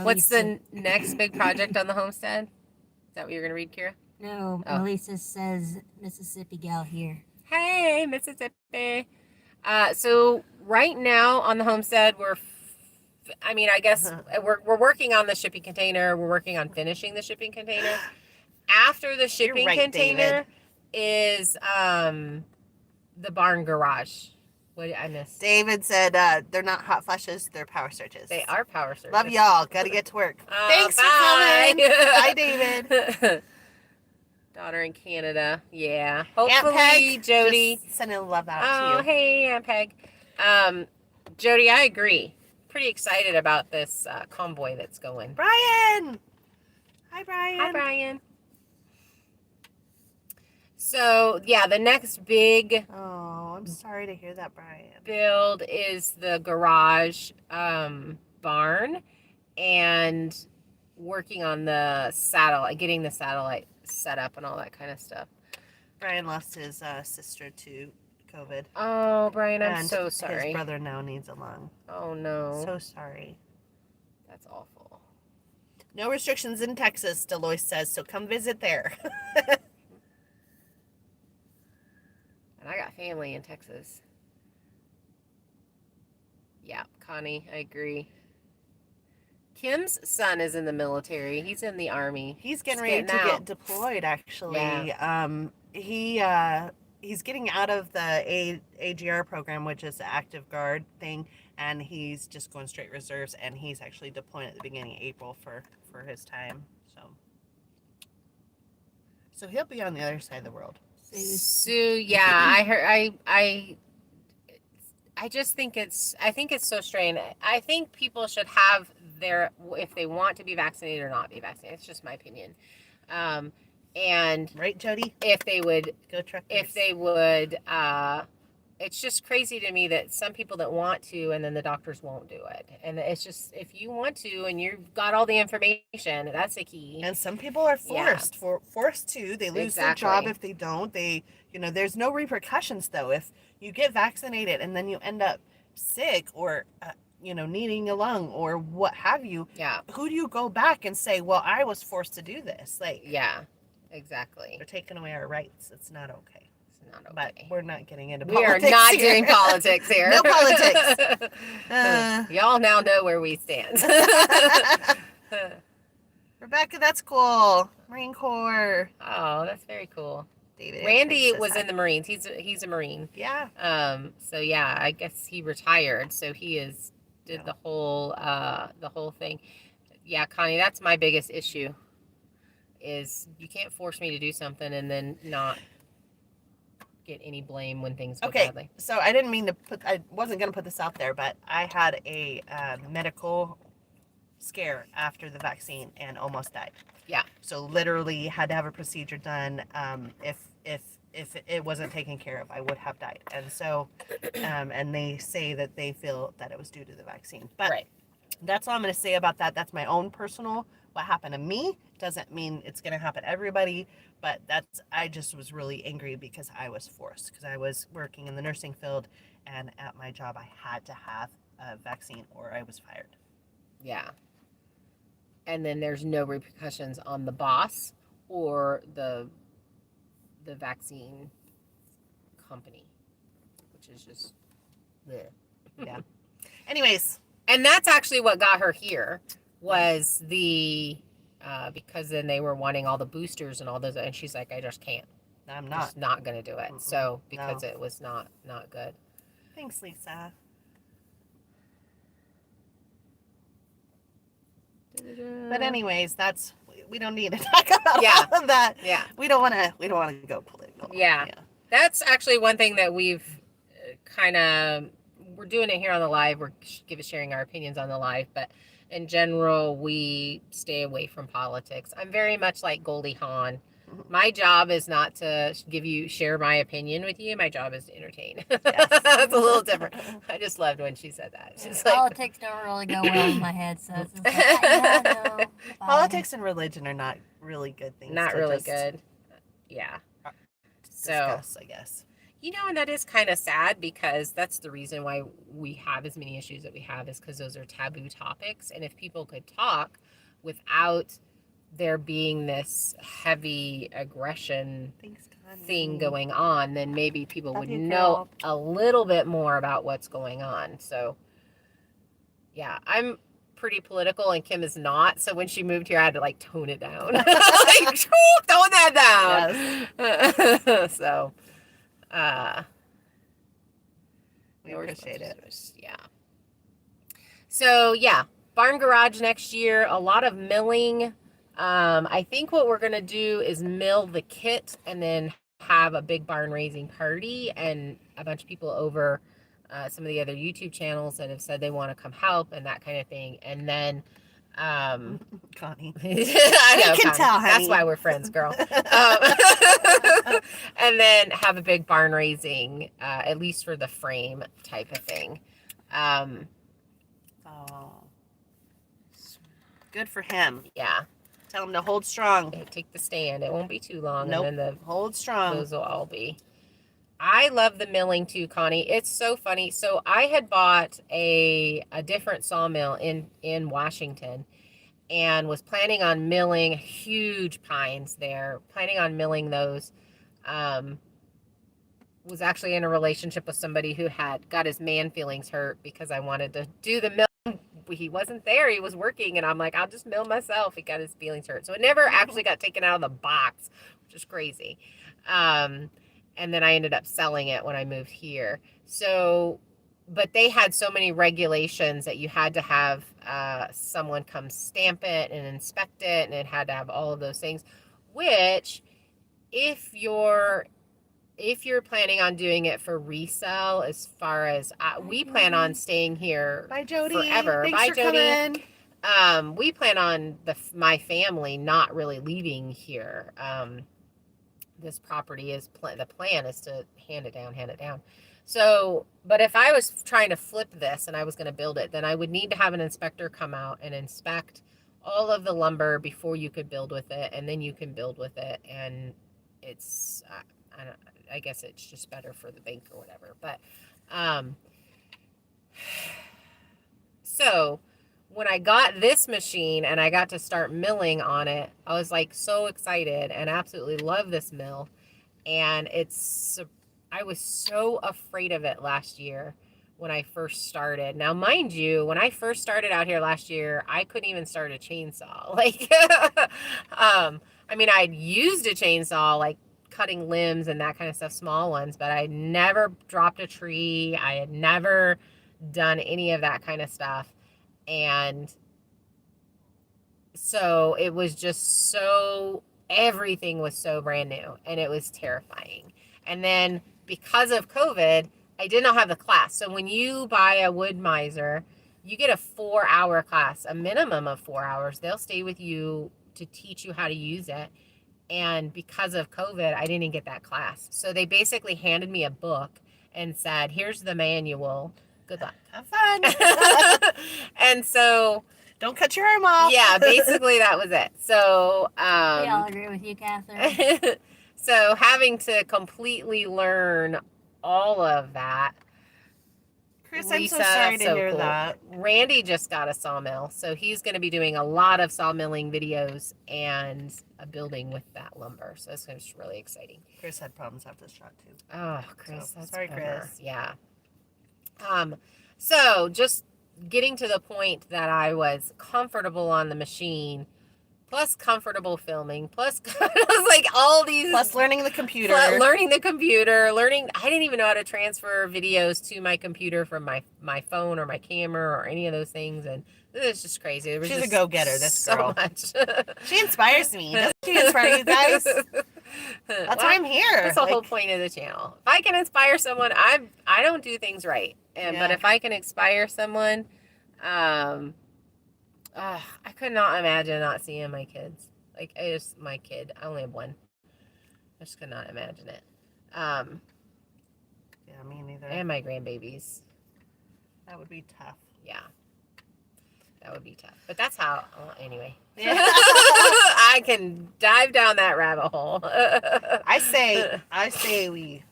What's the next big project on the homestead? Is that what you're going to read, Kira? No, Melissa says Mississippi gal here. Hey, Mississippi. So right now on the homestead, I guess we're working on the shipping container. We're working on finishing the shipping container. After the shipping container is the barn garage. What did I miss? David said they're not hot flushes, they're power surges. They are power surges. Love y'all. Gotta get to work. Thanks for coming. Bye, David. Daughter in Canada. Yeah. Hopefully, Jody. Sending love out to you. Oh, hey, Aunt Peg. Jody, I agree. Pretty excited about this convoy that's going. Brian. Hi, Brian. Hi, Brian. So, yeah, the next big... Oh, I'm sorry to hear that, Brian. ...build is the garage barn and working on the satellite, getting the satellite set up and all that kind of stuff. Brian lost his sister to COVID. Oh, Brian, I'm so sorry. His brother now needs a lung. Oh, no. So sorry. That's awful. No restrictions in Texas, Deloitte says, so come visit there. And I got family in Texas. Yeah, Connie, I agree. Kim's son is in the military. He's in the Army. He's getting ready to get deployed, actually. Yeah. He's getting out of the AGR program, which is the active guard thing, and he's just going straight reserves, and he's actually deploying at the beginning of April for his time. So he'll be on the other side of the world. So yeah, I heard. I just think it's so strange. I think people should have if they want to be vaccinated or not be vaccinated. It's just my opinion. And right, Jody? If they would go truck. If they would, it's just crazy to me that some people that want to, and then the doctors won't do it. And it's just, if you want to, and you've got all the information, that's the key. And some people are forced to. They lose their job if they don't. There's no repercussions though. If you get vaccinated and then you end up sick or, needing a lung or what have you. Yeah. Who do you go back and say, well, I was forced to do this? Exactly. They're taking away our rights. It's not okay. It's not okay. But we're not getting into we politics. We are not here. doing politics here. No politics. Y'all now know where we stand. Rebecca, that's cool. Marine Corps. Oh, that's very cool. David Randy was in the Marines. He's a Marine. Yeah. So yeah, I guess he retired. So he did the whole thing. Yeah, Connie, that's my biggest issue. Is you can't force me to do something and then not get any blame when things go badly. So I wasn't going to put this out there, but I had a medical scare after the vaccine and almost died. Yeah. So literally had to have a procedure done. If it wasn't taken care of, I would have died. And so, and they say that they feel that it was due to the vaccine. But right. That's all I'm going to say about that. That's my own personal. What happened to me doesn't mean it's going to happen to everybody. But I just was really angry because I was forced. Because I was working in the nursing field, and at my job I had to have a vaccine or I was fired. Yeah. And then there's no repercussions on the boss or the vaccine company, which is just bleh. Yeah. Anyways, and that's actually what got her here was because then they were wanting all the boosters and all those, and she's like, I just can't. I'm not going to do it. Mm-mm. So because it was not good. Thanks, Lisa. But anyways, we don't need to talk about all of that. Yeah. We don't want to go political. Yeah. That's actually one thing that we've we're doing it here on the live. We're sharing our opinions on the live, but in general, we stay away from politics. I'm very much like Goldie Hawn. My job is not to share my opinion with you. My job is to entertain. Yes. That's a little different. I just loved when she said that. She's politics don't really go well in my head, so it's just like, no. Politics and religion are not really good things. Not really good. Yeah. Discuss, I guess. And that is kind of sad because that's the reason why we have as many issues that we have is because those are taboo topics. And if people could talk without there being this heavy aggression thing going on, then maybe people would know a little bit more about what's going on. So, yeah, I'm pretty political and Kim is not. So when she moved here, I had to tone it down. Tone that down. Yes. So, we appreciate it. Yeah. So, yeah, barn garage next year, a lot of milling. I think what we're going to do is mill the kit and then have a big barn raising party and a bunch of people over some of the other YouTube channels that have said they want to come help and that kind of thing. And then, Connie. I know, I can tell, honey. That's why we're friends, girl. And then have a big barn raising, at least for the frame type of thing. Good for him. Yeah. Tell him to hold strong. Okay, take the stand. It won't be too long. Nope. And then hold strong. Those will all be. I love the milling too, Connie. It's so funny. So I had bought a different sawmill in Washington and was planning on milling huge pines there. Planning on milling those. Was actually in a relationship with somebody who had got his man feelings hurt because I wanted to do the mill. He wasn't there. He was working, and I'm like, I'll just mill myself. He got his feelings hurt. So it never actually got taken out of the box, which is crazy. And then I ended up selling it when I moved here. So, but they had so many regulations that you had to have someone come stamp it and inspect it, and it had to have all of those things, which if you're planning on doing it for resale, as far as we plan on staying here Bye, Jody. Forever. Thanks Bye, for Jody. Coming. We plan on my family not really leaving here. This property is the plan is to hand it down. So, but if I was trying to flip this and I was going to build it, then I would need to have an inspector come out and inspect all of the lumber before you could build with it, and then you can build with it, and it's I guess it's just better for the bank or whatever. But so when I got this machine and I got to start milling on it, I was like so excited and absolutely love this mill. And I was so afraid of it last year when I first started. Now, mind you, when I first started out here last year, I couldn't even start a chainsaw. Like, I mean, I'd used a chainsaw, like cutting limbs and that kind of stuff, small ones, but I never dropped a tree. I had never done any of that kind of stuff. And so it was just everything was so brand new and it was terrifying. And then because of COVID, I did not have the class. So when you buy a Wood Miser, you get a 4-hour class, a minimum of 4 hours. They'll stay with you to teach you how to use it. And because of COVID, I didn't get that class. So they basically handed me a book and said, here's the manual. Good luck. Have fun. And so... Don't cut your arm off. Yeah, basically that was it. So... we all agree with you, Catherine. So having to completely learn all of that. Chris, Lisa, I'm so sorry to hear cool. that. Randy just got a sawmill, so he's going to be doing a lot of sawmilling videos and a building with that lumber. So it's just really exciting. Chris had problems after this shot too. Oh, Chris, So, that's sorry, bummer. Chris. Yeah. So just getting to the point that I was comfortable on the machine, plus comfortable filming, plus I was like all these... Plus learning the computer. Learning the computer, I didn't even know how to transfer videos to my computer from my phone or my camera or any of those things. And it was just crazy. It was She's just a go-getter, this girl. So much. She inspires me. Doesn't she inspire you guys? That's why I'm here. That's the whole point of the channel. If I can inspire someone, I don't do things right. But if I can inspire someone, I could not imagine not seeing my kids. Like, my kid. I only have one. I just could not imagine it. Yeah, me neither. And my grandbabies. That would be tough. Yeah. That would be tough. But that's how, anyway. Yeah. I can dive down that rabbit hole. I say we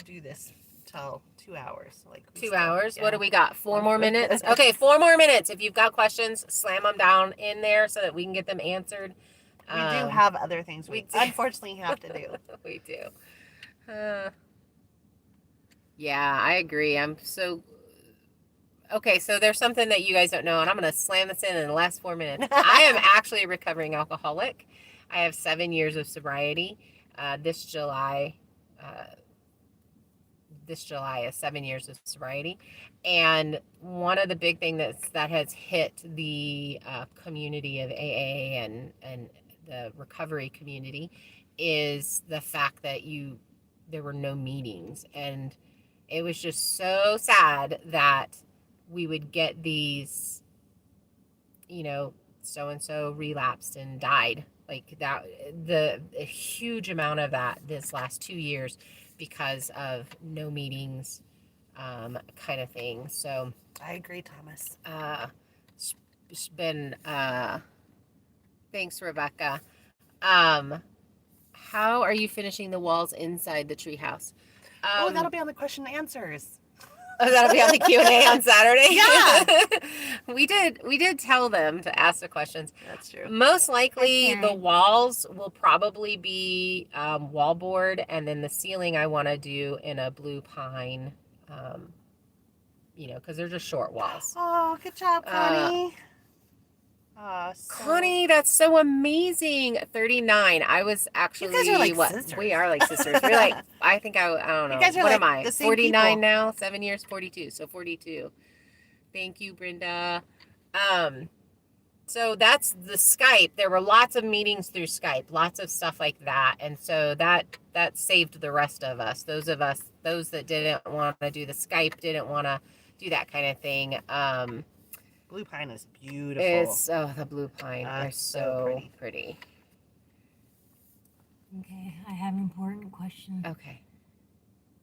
do this till 2 hours. Like 2 hours. Yeah. What do we got? 4 more minutes? Okay, 4 more minutes. If you've got questions, slam them down in there so that we can get them answered. We do have other things we do. unfortunately have to do. We do. Yeah, I agree. Okay, so there's something that you guys don't know, and I'm going to slam this in the last 4 minutes. I am actually a recovering alcoholic. I have 7 years of sobriety. This July is 7 years of sobriety. And one of the big things that has hit the community of AA and the recovery community is the fact that there were no meetings. And it was just so sad that we would get these, so-and-so relapsed and died. Like that, a huge amount of that this last 2 years because of no meetings, kind of thing. So I agree, Thomas. It's been, thanks, Rebecca. How are you finishing the walls inside the treehouse? That'll be on the question and answers. Oh, that'll be on the Q&A on Saturday? Yeah. We did tell them to ask the questions. That's true. Most likely the walls will probably be wallboard, and then the ceiling I want to do in a blue pine, because they're just short walls. Oh, good job, Connie. Connie, that's so amazing. 39. I was actually, you guys are like sisters. We are like sisters. We're like, I think I don't know. You guys are what like am I? the same 49 people. now, 7 years, 42. So 42. Thank you, Brenda. So that's the Skype. There were lots of meetings through Skype, lots of stuff like that. And so that saved the rest of us. Those that didn't want to do the Skype, didn't want to do that kind of thing. Blue pine is beautiful. The blue pine are so pretty. Okay, I have an important question. Okay.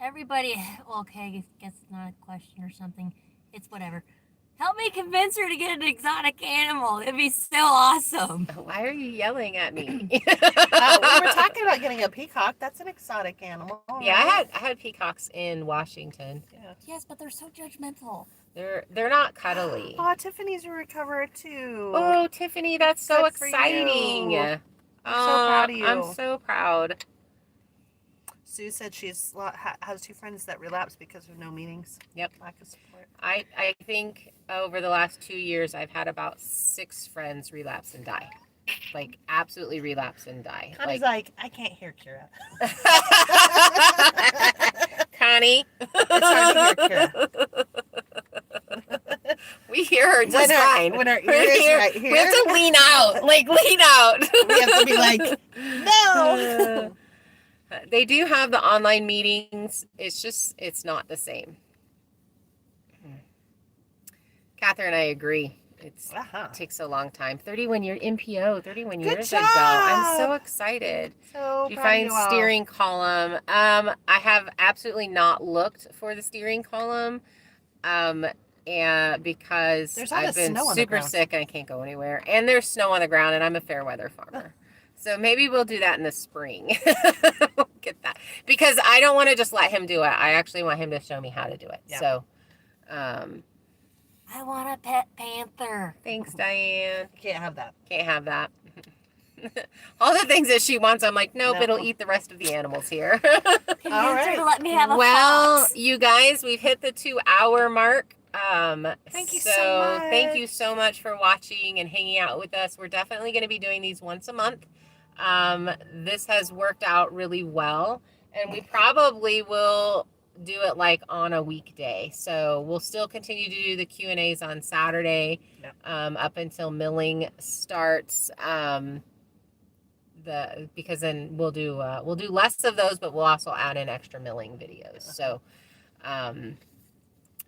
Everybody, okay, I guess it's not a question or something. It's whatever. Help me convince her to get an exotic animal. It'd be so awesome. Why are you yelling at me? We were talking about getting a peacock. That's an exotic animal. Yeah, I had peacocks in Washington. Yeah. Yes, but they're so judgmental. They're not cuddly. Oh, Tiffany's a recoverer too. Oh, Tiffany, that's so Good for exciting. you. I'm so proud of you. I'm so proud. Sue said she's has 2 friends that relapsed because of no meetings. Yep. Lack of support. I think over the last 2 years, I've had about 6 friends relapse and die. Like, absolutely relapse and die. Connie's like, I can't hear Kira. Connie. It's hard to hear Kira. We hear her just fine. When our ear is right here. We have to lean out. Like, lean out. We have to be like, no. They do have the online meetings. It's not the same. Catherine, I agree. It takes a long time. 31 year MPO, 31 Good years job. ago. I'm so excited. So Did you find steering column? I have absolutely not looked for the steering column. And because I've been super sick and I can't go anywhere. And there's snow on the ground and I'm a fair weather farmer. So maybe we'll do that in the spring. We'll get that. Because I don't want to just let him do it. I actually want him to show me how to do it. Yeah. So I want a pet panther. Thanks, Diane. Can't have that. Can't have that. All the things that she wants, I'm like, nope, it'll eat the rest of the animals here. All right. Let me have a fox. You guys, we've hit the 2-hour mark. Thank you so much. Thank you so much for watching and hanging out with us. We're definitely going to be doing these once a month. This has worked out really well, and we probably will do it like on a weekday. So we'll still continue to do the Q&As on Saturday, up until milling starts. Because then we'll do less of those, but we'll also add in extra milling videos. So, and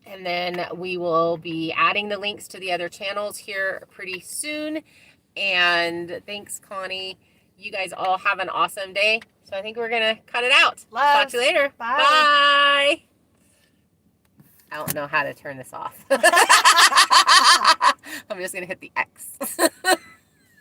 then we will be adding the links to the other channels here pretty soon. And thanks, Connie. You guys all have an awesome day. So I think we're going to cut it out. Talk to you later. Bye. Bye. I don't know how to turn this off. I'm just going to hit the X.